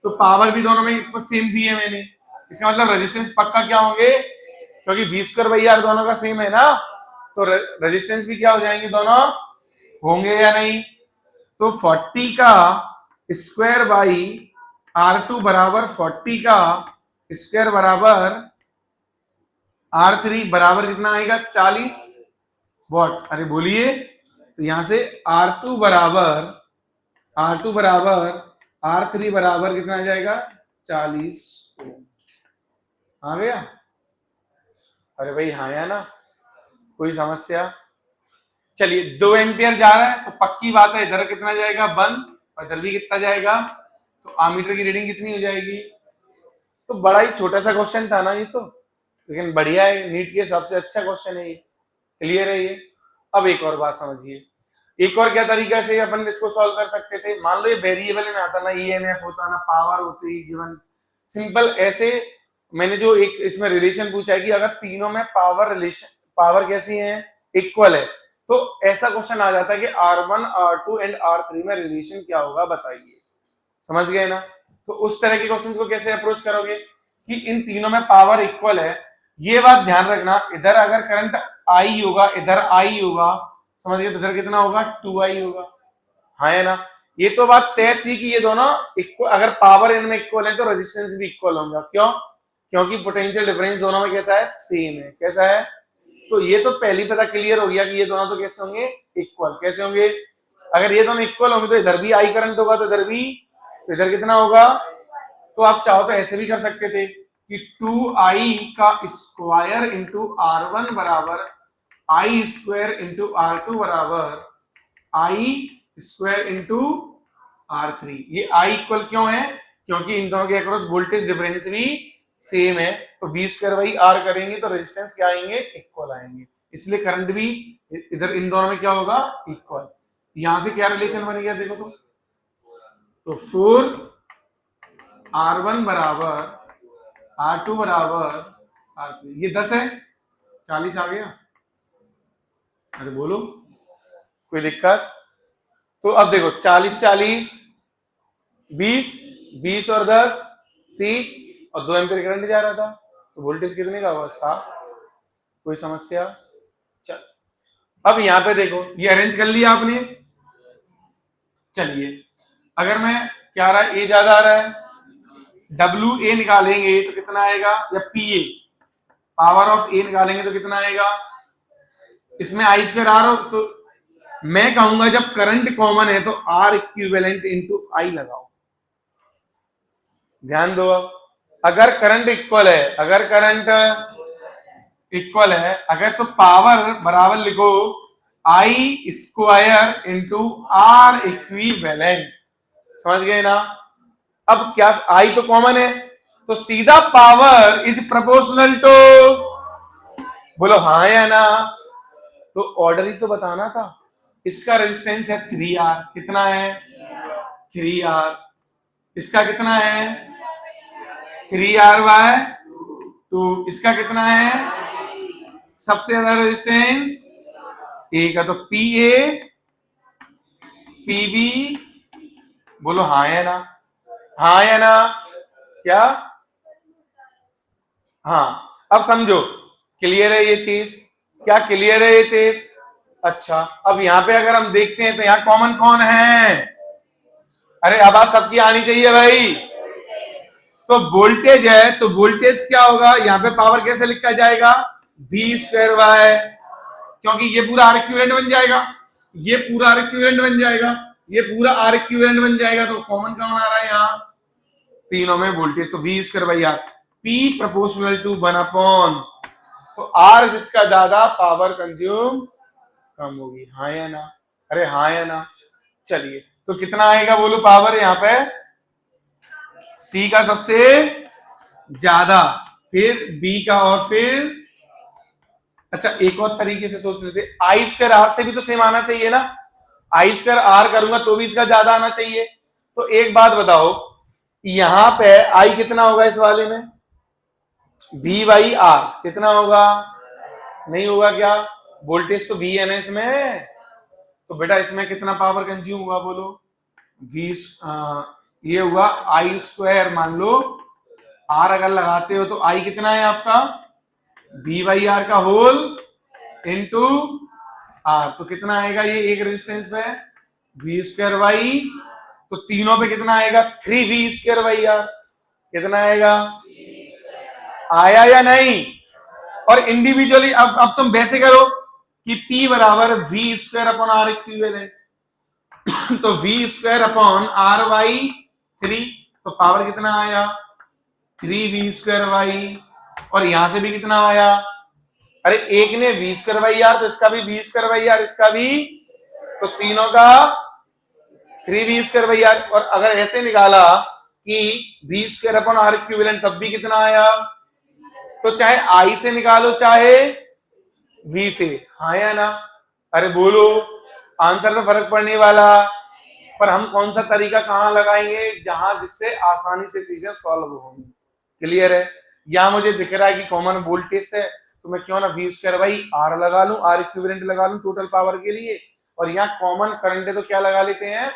तो पावर भी दोनों में सेम दी है मैंने, इसका मतलब रेजिस्टेंस पक्का क्या होंगे, क्योंकि V²/R दोनों का सेम है ना, तो रेजिस्टेंस भी क्या हो जाएंगे, दोनों होंगे या नहीं। तो 40 का स्क्वायर बाई R2 बराबर 40 का स्क्वायर बराबर R3 बराबर कितना आएगा 40 वॉट, अरे बोलिए, तो यहां से R2 बराबर R3 बराबर कितना आ जाएगा 40 ओम, आ गया, अरे भाई हाँ या ना, कोई समस्या। चलिए 2 एम्पियर जा रहा है तो पक्की बात है इधर कितना जाएगा 1, और इधर भी कितना जाएगा, तो आमीटर की रीडिंग कितनी हो जाएगी। तो बड़ा ही छोटा सा क्वेश्चन था ना ये तो, लेकिन बढ़िया है, नीट के हिसाब से अच्छा क्वेश्चन है ये, क्लियर है ये। अब एक और बात समझिए, एक और क्या तरीका से अपन इसको सॉल्व कर सकते थे, मान लो ये वेरिएबल में आता ना, EMF होता ना, पावर होती गिवन, सिंपल ऐसे मैंने जो एक इसमें रिलेशन पूछा है कि अगर तीनों में पावर कैसी है, इक्वल है, तो ऐसा क्वेश्चन आ जाता है कि R1 R2 एंड R3 में रिलेशन क्या होगा बताइए, समझ गए ना। तो उस तरह के क्वेश्चंस को कैसे अप्रोच करोगे कि इन तीनों में पावर इक्वल है, ये बात ध्यान रखना, इधर अगर करंट I होगा इधर I होगा, समझ गए, तो इधर कितना होगा 2I होगा, हाँ है ना। ये तो बात तय थी कि ये दोनों इक्वल, अगर पावर इनमें इक्वल है तो रेजिस्टेंस भी इक्वल होगा, क्यों, क्योंकि पोटेंशियल डिफरेंस दोनों में कैसा है, सेम है, कैसा है। तो ये तो पहली पता क्लियर हो गया कि ये दोनों तो कैसे होंगे, इक्वल, कैसे होंगे, अगर ये दोनों इक्वल होंगे तो इधर भी I करंट होगा, तो इधर भी, तो इधर कितना होगा, तो आप चाहो तो ऐसे भी कर सकते थे कि 2I का स्क्वायर इंटू R1 बराबर I² इंटू R2 बराबर I² इंटू R3। ये I इक्वल क्यों है, क्योंकि इन दोनों के अक्रॉस वोल्टेज डिफरेंस भी सेम है, तो V² बाई R करेंगे तो रेजिस्टेंस क्या आएंगे, इक्वल आएंगे, इसलिए करंट भी इधर इन दोनों में क्या होगा, इक्वल। यहां से क्या रिलेशन बन गया देखो तो 4R1 बराबर R2 बराबर R3, ये 10 है, 40 आ गया। अरे बोलो कोई दिक्कत? तो अब देखो 40 40 20 20 और 10 30 और 2 एम्पीयर करंट जा रहा था, तो वोल्टेज कितने का हुआ, 7। कोई समस्या? चल अब यहां पे देखो, ये अरेंज कर लिया आपने। चलिए अगर मैं क्या आ रहा है, ए ज्यादा आ रहा है, डब्ल्यू ए निकालेंगे तो कितना आएगा, या पी ए पावर ऑफ ए निकालेंगे तो कितना आएगा, इसमें आई स्क्वायर आर हो, तो मैं कहूंगा जब करंट कॉमन है तो आर इक्विवेलेंट इंटू आई लगाओ। ध्यान दो, अगर करंट इक्वल है, अगर करंट इक्वल है, अगर तो पावर बराबर लिखो आई स्क्वायर इंटू आर इक्विवेलेंट। समझ गए ना? अब क्या, आई तो कॉमन है, तो सीधा पावर इज प्रोपोर्शनल टू, बोलो हाँ या ना? तो ऑर्डर ही तो बताना था। इसका रेजिस्टेंस है 3R, कितना है 3R, इसका कितना है 3R/2, इसका कितना है, सबसे ज्यादा रेजिस्टेंस ए का, तो पी ए पी बी, बोलो हाँ या ना, हाँ या ना? क्या? हाँ, अब समझो क्लियर है ये चीज, क्या क्लियर है ये चीज? अच्छा अब यहां पे अगर हम देखते हैं तो यहां कॉमन कौन है, अरे आवाज सबकी आनी चाहिए भाई। तो वोल्टेज है, तो वोल्टेज क्या होगा, यहां पे पावर कैसे लिखा जाएगा, V²Y, क्योंकि ये पूरा आर इक्विवेलेंट बन जाएगा, ये पूरा आर इक्विवेलेंट बन जाएगा, ये पूरा आर इक्विवेलेंट बन जाएगा, तो कॉमन कौन आ रहा है यहाँ, तीनों में वोल्टेज, तो V²R, P प्रोपोर्शनल टू 1/, तो आर जिसका ज्यादा पावर कंज्यूम कम होगी, हाँ या ना? अरे हाँ या ना? चलिए तो कितना आएगा बोलो पावर यहाँ पे, सी का सबसे ज्यादा, फिर बी का, और फिर अच्छा एक और तरीके से सोच लेते, I²R से भी तो सेम आना चाहिए ना, I²R करूंगा तो भी इसका ज्यादा आना चाहिए। तो एक बात बताओ, यहां पे I कितना होगा इस वाले में, V/R कितना होगा, नहीं होगा क्या, वोल्टेज तो V है ना इसमें, तो बेटा इसमें कितना पावर कंज्यूम हुआ बोलो, ये हुआ I², मान लो R अगर लगाते हो तो I कितना है आपका, V/R का होल इंटू R, तो कितना आएगा ये एक रेजिस्टेंस पे, V²Y, तो तीनों पे कितना आएगा 3V²R, कितना आएगा, आया या नहीं? और इंडिविजुअली अब तुम वैसे करो कि P बराबर V²/R इक्विवेलेंट, तो V²/R/3, तो पावर कितना आया 3V²Y, और यहां से भी कितना आया, अरे एक ने V²/R, तो इसका भी V²/R, इसका भी, तो तीनों का 3V²/R, और अगर ऐसे निकाला कि V²/R इक्विवेलेंट, तब भी कितना आया, तो चाहे I से निकालो चाहे V से, हाँ या ना? अरे बोलो, आंसर में फर्क पड़ने वाला, पर हम कौन सा तरीका कहां लगाएंगे जहां जिससे आसानी से चीजें सॉल्व होंगी। क्लियर है? यहां मुझे दिख रहा है कि कॉमन वोल्टेज है, तो मैं क्यों ना V²/R लगा लूं, R इक्विवेलेंट लगा लूं टोटल पावर के लिए, और यहाँ कॉमन करंट है तो क्या लगा लेते हैं,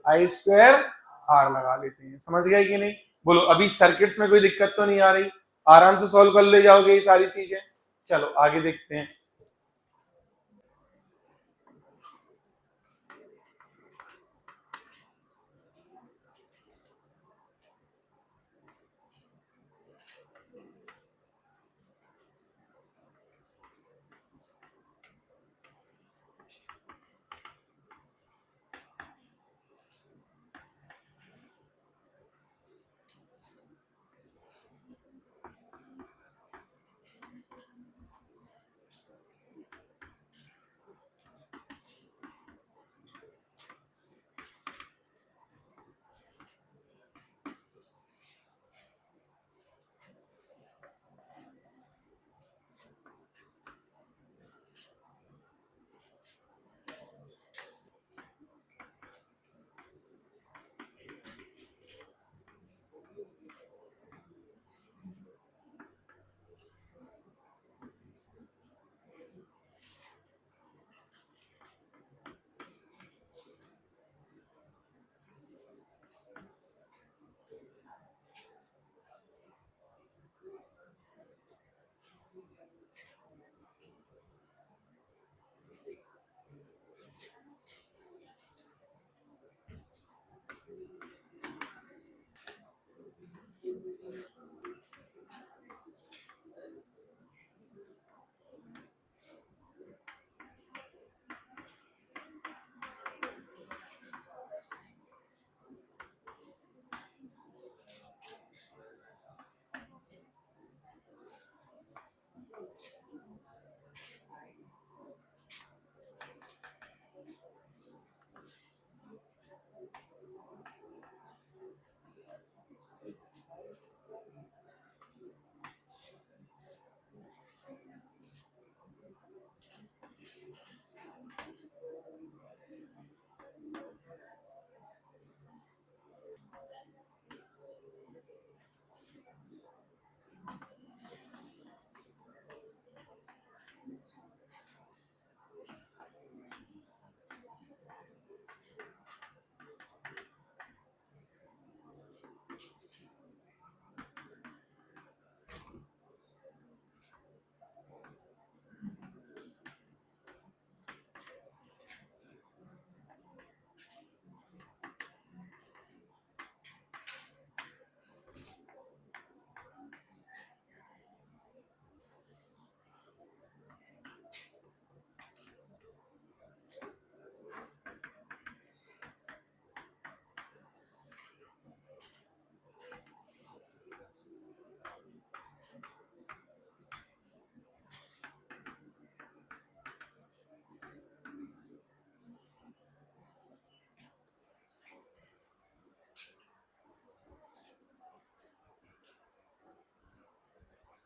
I²R लगा लेते हैं। समझ गए कि नहीं? बोलो अभी सर्किट्स में कोई दिक्कत तो नहीं आ रही, आराम से सॉल्व कर ले जाओगे ये सारी चीजें। चलो आगे देखते हैं।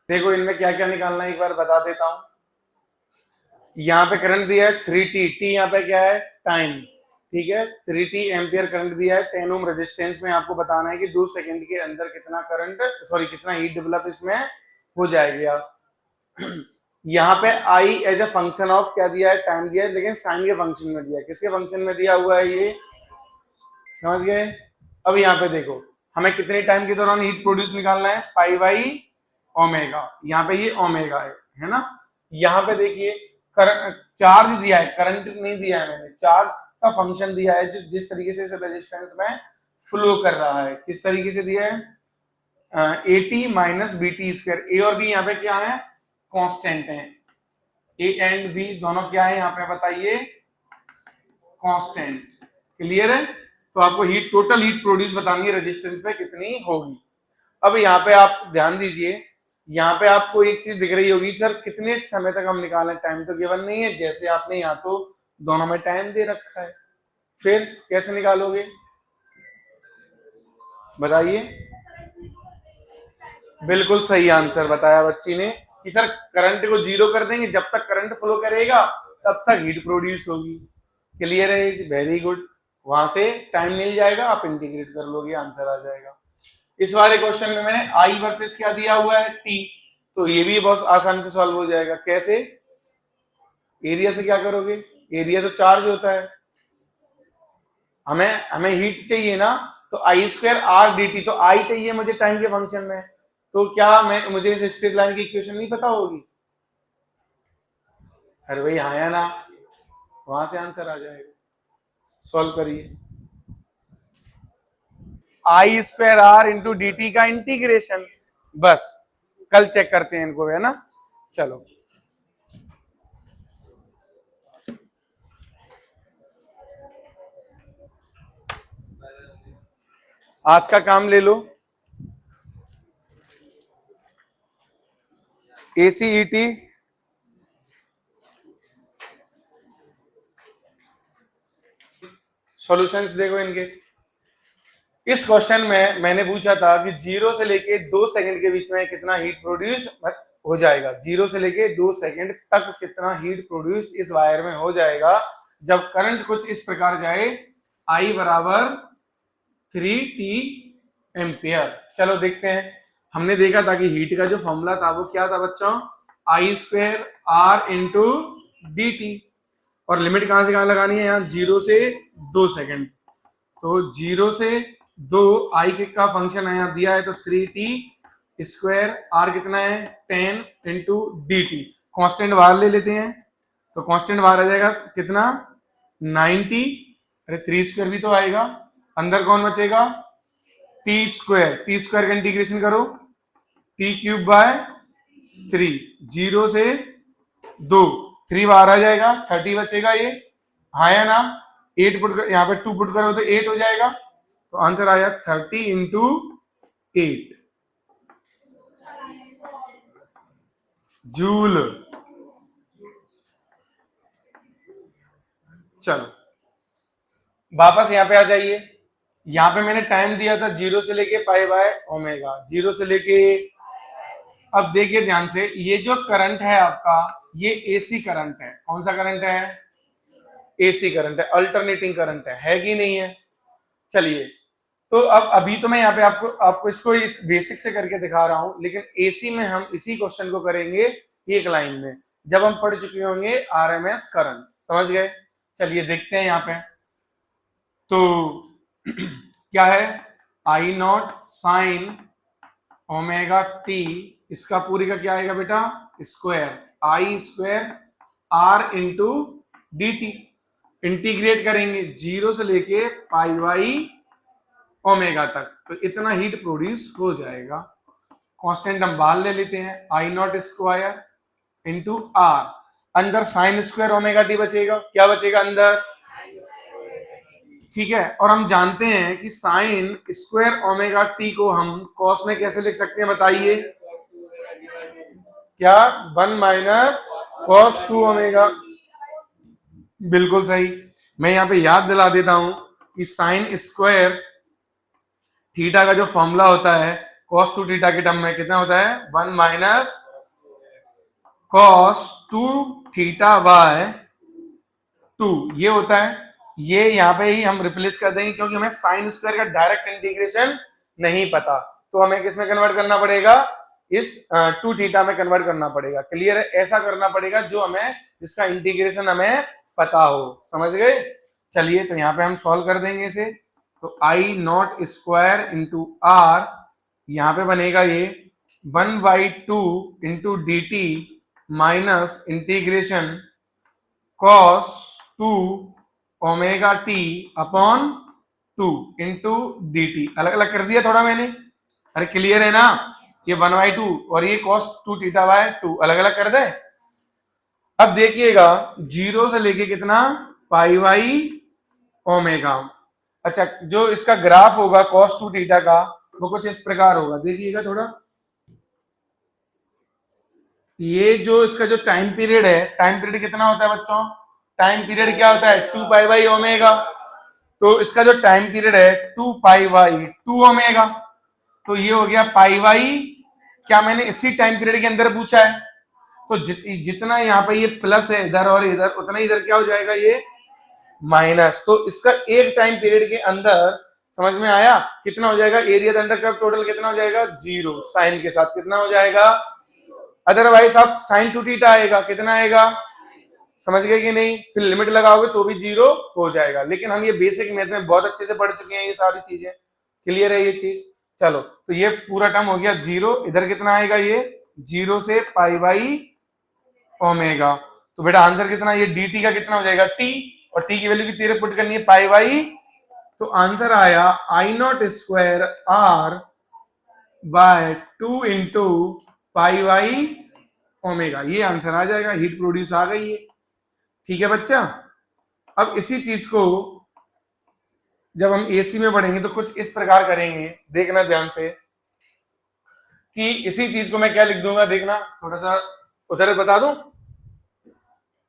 देखो इनमें क्या क्या निकालना है एक बार बता देता हूं। यहाँ पे करंट दिया है 3t, टी यहाँ पे क्या है टाइम, ठीक है। 3t एम्पियर करंट दिया है, 10 ओम रेजिस्टेंस में आपको बताना है कि 2 सेकंड के अंदर कितना करंट, सॉरी कितना हीट डेवलप इसमें हो जाएगा। यहाँ पे I as a function of क्या दिया है, टाइम दिया है, लेकिन साइन के फंक्शन में दिया है। किसके फंक्शन में दिया हुआ है ये, समझ गए। अब यहाँ पे देखो हमें कितने टाइम के दौरान हीट प्रोड्यूस निकालना है, पाई बाई ओमेगा, यहाँ पे ये ओमेगा है ना। यहाँ पे देखिए करंट चार्ज दिया है, करंट नहीं दिया है मैंने, चार्ज का फंक्शन दिया है जो जिस तरीके से रेजिस्टेंस में फ्लो कर रहा है, किस तरीके से दिया है, A T minus B T square. A और बी यहाँ पे क्या है, कांस्टेंट है, ए एंड बी दोनों क्या है यहाँ पे बताइए, कांस्टेंट। क्लियर है। तो आपको हीट, टोटल हीट प्रोड्यूस बतानी है रेजिस्टेंस पे कितनी होगी। अब यहाँ पे आप ध्यान दीजिए, यहाँ पे आपको एक चीज दिख रही होगी, सर कितने समय तक हम निकालें, टाइम तो गिवन नहीं है। जैसे आपने यहाँ तो दोनों में टाइम दे रखा है, फिर कैसे निकालोगे बताइए। बिल्कुल सही आंसर बताया बच्ची ने कि सर करंट को जीरो कर देंगे, जब तक करंट फ्लो करेगा तब तक हीट प्रोड्यूस होगी। क्लियर है, वेरी गुड। वहां से टाइम मिल जाएगा, आप इंटीग्रेट कर लोगे, आंसर आ जाएगा। इस वाले क्वेश्चन में मैंने आई वर्सेस क्या दिया हुआ है, टी, तो ये भी बहुत आसानी से सॉल्व हो जाएगा। कैसे, एरिया से क्या करोगे, एरिया तो चार्ज होता है, हमें हमें हीट चाहिए ना, तो आई स्क्वायर आर डी टी, तो आई चाहिए मुझे टाइम के फंक्शन में, तो क्या मैं, मुझे इस स्ट्रेट लाइन की इक्वेशन नहीं पता होगी, अरे भाई हाँ या ना, वहां से आंसर आ जाएगा। सॉल्व करिए, I square R into D T का इंटीग्रेशन, बस कल चेक करते हैं इनको, है ना। चलो आज का काम ले लो, एसीईटी सॉल्यूशंस देखो इनके। इस क्वेश्चन में मैंने पूछा था कि 0 से लेके 2 सेकंड के बीच में कितना हीट प्रोड्यूस हो जाएगा, 0 से लेके 2 सेकंड तक कितना हीट प्रोड्यूस इस वायर में हो जाएगा जब करंट कुछ इस प्रकार जाए, I बराबर 3t एम्पियर। चलो देखते हैं। हमने देखा था कि हीट का जो फॉर्मूला था वो क्या था बच्चों, I square R into D T, और लिमिट कहां से कहां लगानी है, यहाँ 0 से 2 सेकंड, तो 0 से 2 आई का फंक्शन है यहाँ दिया है, तो 3t स्क्वायर, आर कितना है 10 इंटू डी टी, कॉन्स्टेंट बाहर ले लेते हैं, तो कॉन्स्टेंट बाहर आ जाएगा कितना 90, अरे 3 स्क्वायर भी तो आएगा, अंदर कौन बचेगा टी स्क्वायर का इंटीग्रेशन करो, टी क्यूब बाय 3, 0 से 2, 3 बाहर आ जाएगा, 30 बचेगा ये, हाँ या ना। 8 पुट कर, यहाँ पे 2 पुट करो तो 8 हो जाएगा, तो आंसर आया 30 इंटू 8 जूल। चलो वापस यहाँ पे आ जाइए, यहाँ पे मैंने टाइम दिया था 0 से लेके पाई बाय ओमेगा, 0 से लेके, अब देखिए ध्यान से, ये जो करंट है आपका, ये एसी करंट है। कौन सा करंट है? एसी करंट है, अल्टरनेटिंग करंट है कि नहीं है? चलिए, तो अब अभी तो मैं यहाँ पे आपको आपको इसको इस बेसिक से करके दिखा रहा हूं, लेकिन एसी में हम इसी क्वेश्चन को करेंगे एक लाइन में, जब हम पढ़ चुके होंगे आरएमएस करंट। समझ गए? चलिए देखते हैं यहाँ पे, तो क्या है, I not sine omega T, इसका पूरी का क्या आएगा बेटा? Square, I square R into D T. Integrate करेंगे 0 से लेके पाई बाई ओमेगा तक, तो इतना हीट प्रोड्यूस हो जाएगा। कांस्टेंट हम बाहर ले लेते हैं, आई नॉट स्क्वायर इंटू आर, अंदर साइन स्क्वायर ओमेगा टी बचेगा। क्या बचेगा अंदर? ठीक है, और हम जानते हैं कि साइन स्क्वायर ओमेगा टी को हम कॉस में कैसे लिख सकते हैं, बताइए? क्या? 1 माइनस कॉस 2 ओमेगा। बिल्कुल सही। मैं यहाँ पे याद दिला देता हूं कि साइन स्क्वायर थीटा का जो फॉर्मूला होता है कॉस 2 थीटा के टर्म में कितना होता है? 1 माइनस कॉस 2 थीटा बाय 2, ये होता है। ये यहाँ पे ही हम रिप्लेस कर देंगे, क्योंकि हमें साइन स्क्वायर का डायरेक्ट इंटीग्रेशन नहीं पता, तो हमें किस में कन्वर्ट करना पड़ेगा? इस 2 थीटा में कन्वर्ट करना पड़ेगा। क्लियर है? ऐसा करना पड़ेगा जो हमें, जिसका इंटीग्रेशन हमें पता हो। समझ गए? चलिए, तो यहाँ पे हम सॉल्व कर देंगे इसे, तो आई नॉट स्क्वायर इंटू आर, यहाँ पे बनेगा ये 1/2 into D T minus integration cos 2 omega T upon 2 into D T. अलग अलग कर दिया थोड़ा मैंने, अरे क्लियर है ना? ये 1/2 और ये कॉस 2 थीटा बाय 2 अलग अलग कर दे। अब देखिएगा 0 से लेके कितना? पाई बाई ओमेगा। अच्छा, जो इसका ग्राफ होगा कॉस 2 थीटा का, वो कुछ इस प्रकार होगा, देखिएगा थोड़ा। ये जो इसका जो टाइम पीरियड है, टाइम पीरियड कितना होता है बच्चों? टाइम पीरियड क्या होता है? 2 पाई बाई ओमेगा। तो इसका जो टाइम पीरियड है 2 पाई बाई 2 ओमेगा, तो ये हो गया पाई बाई, क्या मैंने इसी टाइम पीरियड के अंदर पूछा है, तो जितना यहाँ पे ये प्लस है इधर और इधर, उतना इधर क्या हो जाएगा? ये माइनस। तो इसका एक टाइम पीरियड के अंदर, समझ में आया? कितना हो जाएगा? एरिया अंडर कर्व टोटल कितना हो जाएगा? 0। साइन के साथ कितना हो जाएगा? अदरवाइज आप साइन 2 थीटा आएगा, कितना आएगा? समझ गए कि नहीं? फिर लिमिट लगाओगे तो भी 0 हो जाएगा। लेकिन हम ये बेसिक मैथ में बहुत अच्छे से पढ़ चुके हैं, ये सारी चीजें क्लियर है ये चीज। चलो, तो ये पूरा टर्म हो गया 0। इधर कितना आएगा? ये 0 से पाई बाई ओमेगा। तो बेटा आंसर कितना? ये डी टी का कितना हो जाएगा? टी, और टी की वैल्यू की तेरे पुट करनी है पाई बाई, तो आंसर आया I not square R by 2 into pi by omega. ये आंसर आ जाएगा, हीट प्रोड्यूस आ गई है। ठीक है बच्चा? अब इसी चीज को जब हम एसी में पढ़ेंगे तो कुछ इस प्रकार करेंगे, देखना ध्यान से, कि इसी चीज को मैं क्या लिख दूंगा, देखना थोड़ा सा उधर बता दूं।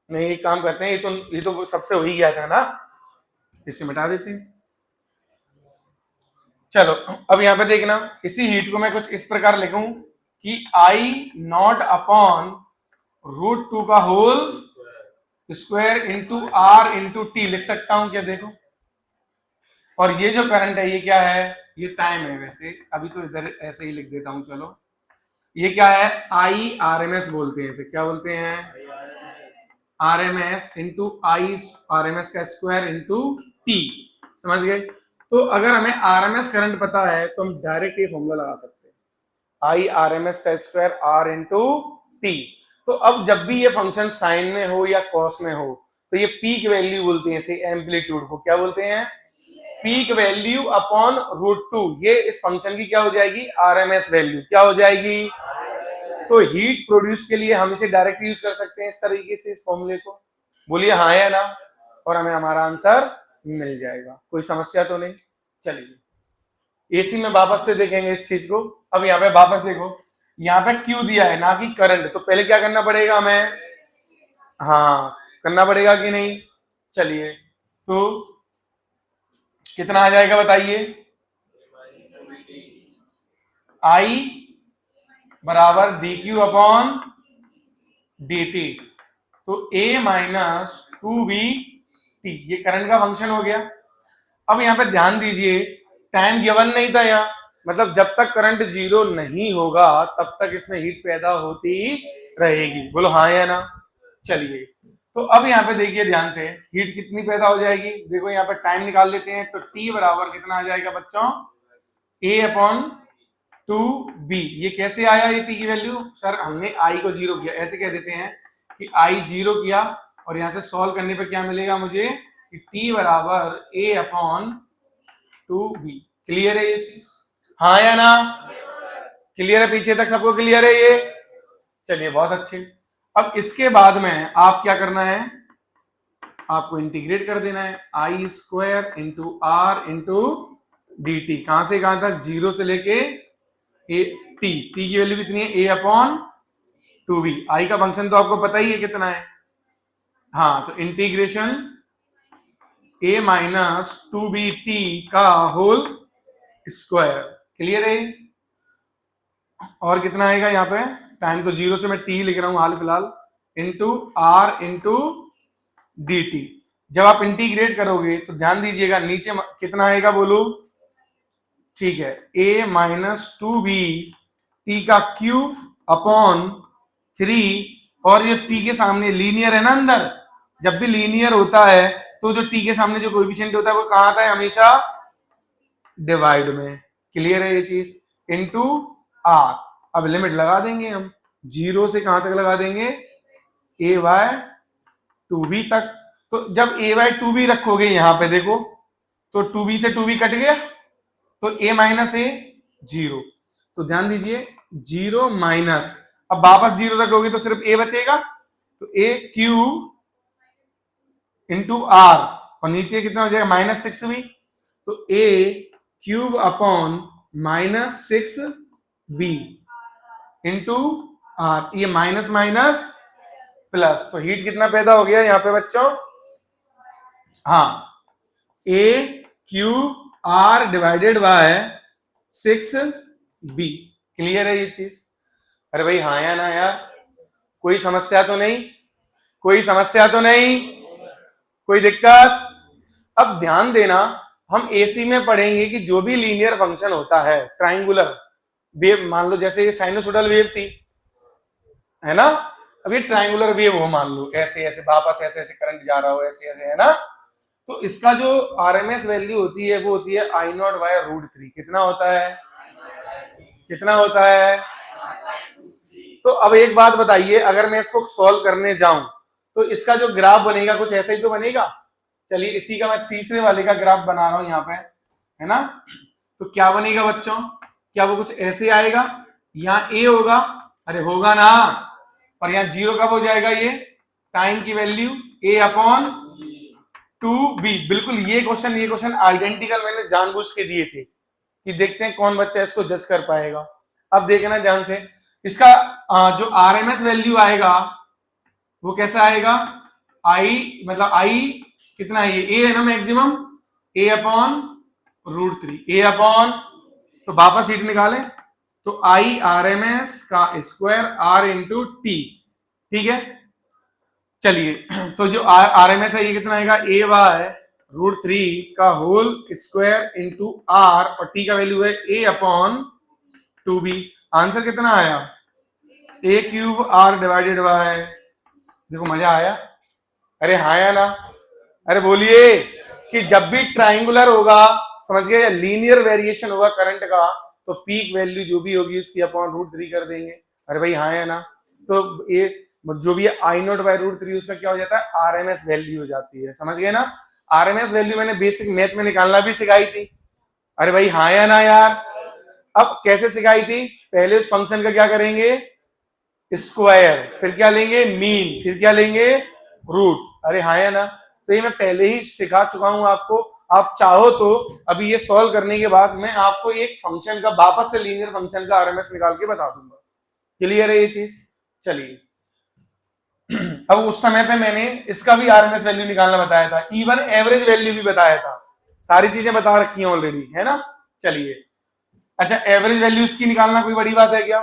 नहीं, एक काम करते हैं, ये तो सबसे हो ही गया था ना, इसे मिटा देते हैं। चलो, अब यहाँ पे देखना, इसी हीट को मैं कुछ इस प्रकार लिखूं कि आई नॉट अपॉन √2 का whole square into R into T लिख सकता हूं क्या? देखो, और ये जो करंट है ये क्या है? ये टाइम है। वैसे अभी तो इधर ऐसे ही लिख देता हूं। चलो, ये क्या है? आई आर एम एस बोलते हैं इसे। क्या बोलते हैं? R M S into I R M S का स्क्वायर इंटू टी। समझ गए? तो अगर हमें आर एम एस करंट पता है तो हम डायरेक्ट ये फॉर्मूला लगा सकते हैं, आई आर एम एस का स्क्वायर आर इंटू टी। तो अब जब भी ये फंक्शन साइन में हो या कॉस में हो, तो ये पीक वैल्यू बोलते हैं इसे, एम्पलीट्यूड को क्या बोलते हैं? पीक वैल्यू अपॉन √2, ये इस फंक्शन की क्या हो जाएगी, आरएमएस वैल्यू क्या हो जाएगी। तो हीट प्रोड्यूस के लिए हम इसे डायरेक्ट यूज कर सकते हैं इस तरीके से, इस फॉर्मूले को। बोलिए हाँ या ना, और हमें हमारा आंसर मिल जाएगा। कोई समस्या तो नहीं। चलिए एसी में वापस से देखेंगे इस चीज को। अब यहाँ पे वापस देखो, यहाँ पे क्यू दिया है ना कि करंट, तो पहले क्या करना पड़ेगा हमें, हाँ करना पड़ेगा कि नहीं। चलिए तो कितना आ जाएगा बताइए, आई बराबर D Q upon D T, तो a माइनस 2b टी, ये करंट का फंक्शन हो गया। अब यहाँ पे ध्यान दीजिए, टाइम गिवन नहीं था यहाँ, मतलब जब तक करंट जीरो नहीं होगा तब तक इसमें हीट पैदा होती रहेगी। बोलो हाँ या ना। चलिए तो अब यहाँ पे देखिए ध्यान से, हीट कितनी पैदा हो जाएगी, देखो यहाँ पे टाइम निकाल लेते हैं। तो t बराबर कितना आ जाएगा बच्चों, a अपॉन 2b। ये कैसे आया ये t की वैल्यू, सर हमने i को जीरो किया, ऐसे कह देते हैं कि i जीरो किया, और यहां से सॉल्व करने पे क्या मिलेगा मुझे कि t बराबर a अपॉन 2b। क्लियर है ये चीज, हाँ या ना। क्लियर है, पीछे तक सबको क्लियर है ये। चलिए बहुत अच्छे। अब इसके बाद में आप क्या करना है, आपको इंटीग्रेट कर देना है, I square into R into D T. कहां से कहां तक, जीरो से लेके ए टी, टी की वैल्यू कितनी है, ए अपॉन 2b। आई का फंक्शन तो आपको पता ही है कितना है, हाँ तो integration a minus 2b T का होल स्क्वायर। क्लियर है। और कितना आएगा यहाँ पे, टाइम तो जीरो से मैं टी लिख रहा हूं हाल फिलहाल, into R into D T. जब आप इंटीग्रेट करोगे तो ध्यान दीजिएगा नीचे कितना आएगा बोलो, ठीक है, a माइनस 2b टी का क्यूब अपॉन 3, और ये t के सामने लीनियर है ना अंदर, जब भी लीनियर होता है तो जो t के सामने जो कोएफिशिएंट होता है वो कहां आता है, हमेशा डिवाइड में। क्लियर है ये चीज, इनटू r। अब लिमिट लगा देंगे हम, जीरो से कहां तक लगा देंगे, a बाय 2b तक। तो जब a बाय 2b रखोगे यहां पे देखो, तो 2b से 2b कट गया, तो a माइनस ए जीरो। तो ध्यान दीजिए जीरो माइनस, अब वापस जीरो रखोगे तो सिर्फ a बचेगा, तो a क्यूब इंटू आर, और नीचे कितना हो जाएगा माइनस 6b, तो a cube upon minus 6b into R, ये माइनस माइनस प्लस, तो हीट कितना पैदा हो गया यहाँ पे बच्चों, हाँ a cube R divided by 6b। Clear है ये चीज। अरे भाई हाँ या ना यार, कोई समस्या तो नहीं, कोई समस्या तो नहीं, कोई दिक्कत। अब ध्यान देना, हम एसी में पढ़ेंगे कि जो भी लीनियर फंक्शन होता है, ट्राइंगुलर वेव, मान लो जैसे ये साइनोसोडल वेव थी, है ना, अब ये ट्राइंगुलर वेव हो, मान लो ऐसे ऐसे वापस ऐसे ऐसे करंट जा रहा हो, ऐसे ऐसे, है ना, तो इसका जो आरएमएस वैल्यू होती है वो होती है आई नॉट बाय √3। कितना होता है, कितना होता है। तो अब एक बात बताइए, अगर मैं इसको सॉल्व करने जाऊं तो इसका जो ग्राफ बनेगा कुछ ऐसा ही तो बनेगा। चलिए इसी का मैं तीसरे वाले का ग्राफ बना रहा हूं यहाँ पे, है ना, तो क्या बनेगा बच्चों, क्या वो कुछ ऐसे आएगा, यहाँ ए होगा, अरे होगा ना, और यहाँ जीरो कब हो जाएगा, ये टाइम की वैल्यू ए अपॉन 2b। बिल्कुल ये क्वेश्चन आइडेंटिकल मैंने जानबूझ के दिए थे कि देखते हैं कौन बच्चा इसको जज कर पाएगा। अब देखना ध्यान से, इसका जो आरएमएस वैल्यू आएगा वो कैसा आएगा, आई मतलब आई कितना है, ये ए है ना मैक्सिमम, ए अपॉन √3, ए अपॉन, तो वापस हीट निकालें, तो आई आरएमएस का स्क्वायर आर इंटू टी। ठीक है, चलिए तो जो आरएमएस है ये कितना आएगा, ए बाय √3 का होल स्क्वायर इंटू आर, और टी का वैल्यू है ए अपॉन 2b। आंसर कितना आया, ए क्यूब आर डिवाइडेड बाय, देखो मजा आया, अरे हाँ या ना, अरे बोलिए कि जब भी ट्राइंगुलर होगा, समझ गए, या लीनियर वेरिएशन होगा करंट का, तो पीक वैल्यू जो भी होगी उसकी अपॉन √3 कर देंगे। अरे भाई हाँ या ना, तो ये जो भी आई नॉट बाय √3 उसका क्या हो जाता है, आरएमएस वैल्यू हो जाती है, समझ गए ना। आरएमएस वैल्यू मैंने बेसिक मैथ में निकालना भी सिखाई थी। अरे भाई हाँ या ना यार? अब कैसे सिखाई थी? पहले उस फंक्शन का क्या करेंगे, स्क्वायर, फिर क्या लेंगे, मीन, फिर क्या लेंगे, रूट। अरे हाँ या ना? तो ये मैं पहले ही सिखा चुका हूं आपको। आप चाहो तो अभी ये सॉल्व करने के बाद मैं आपको एक फंक्शन का वापस से लीनियर फंक्शन का आरएमएस निकाल के बता दूंगा। क्लियर है ये चीज? चलिए अब उस समय पे मैंने इसका भी आरएमएस वैल्यू निकालना बताया था, इवन एवरेज वैल्यू भी बताया था, सारी चीजें बता रखी हैं ऑलरेडी, है ना। चलिए अच्छा, एवरेज वैल्यू इसकी निकालना कोई बड़ी बात है क्या?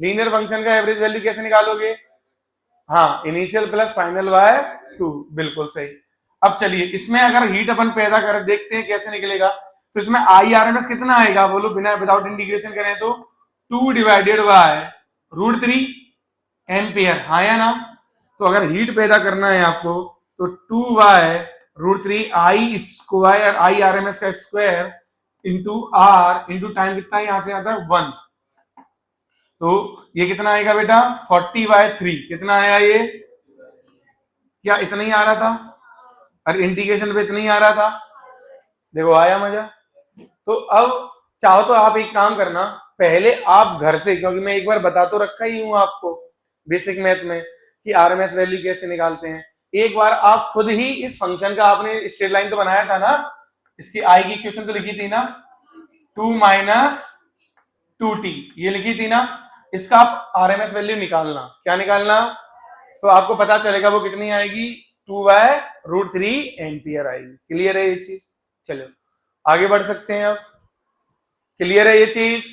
लीनियर फंक्शन का एवरेज वैल्यू कैसे निकालोगे? हाँ, इनिशियल प्लस फाइनल बाय 2, बिल्कुल सही। अब चलिए इसमें अगर हीट अपन पैदा करें, देखते हैं कैसे निकलेगा। तो इसमें आई आरएमएस कितना आएगा बोलो, बिना विदाउट इंटीग्रेशन करें तो 2 डिवाइडेड बाय √3 एम्पियर, हाँ या ना? तो अगर हीट पैदा करना है आपको तो 2 by √3 I square, I RMS का square into R into time कितना है, यहां से आता है 1। तो ये कितना आएगा बेटा, 40/3। कितना आया ये? क्या इतना ही आ रहा था? अरे इंटीग्रेशन पे इतना ही आ रहा था, देखो आया मजा। तो अब चाहो तो आप एक काम करना, पहले आप घर से, क्योंकि मैं एक बार बता तो रखा ही हूं आपको बेसिक मैथ में कि आरएमएस वैल्यू कैसे निकालते हैं, एक बार आप खुद ही इस फंक्शन का, आपने स्ट्रेट लाइन तो बनाया था ना, इसकी आई की इक्वेशन तो लिखी थी ना, 2 - 2t, ये लिखी थी ना, इसका आप आरएमएस वैल्यू निकालना। क्या निकालना? तो आपको पता चलेगा वो कितनी आएगी, 2/√3 एम्पियर आएगी। क्लियर है ये चीज? चलो आगे बढ़ सकते हैं अब। क्लियर है ये चीज?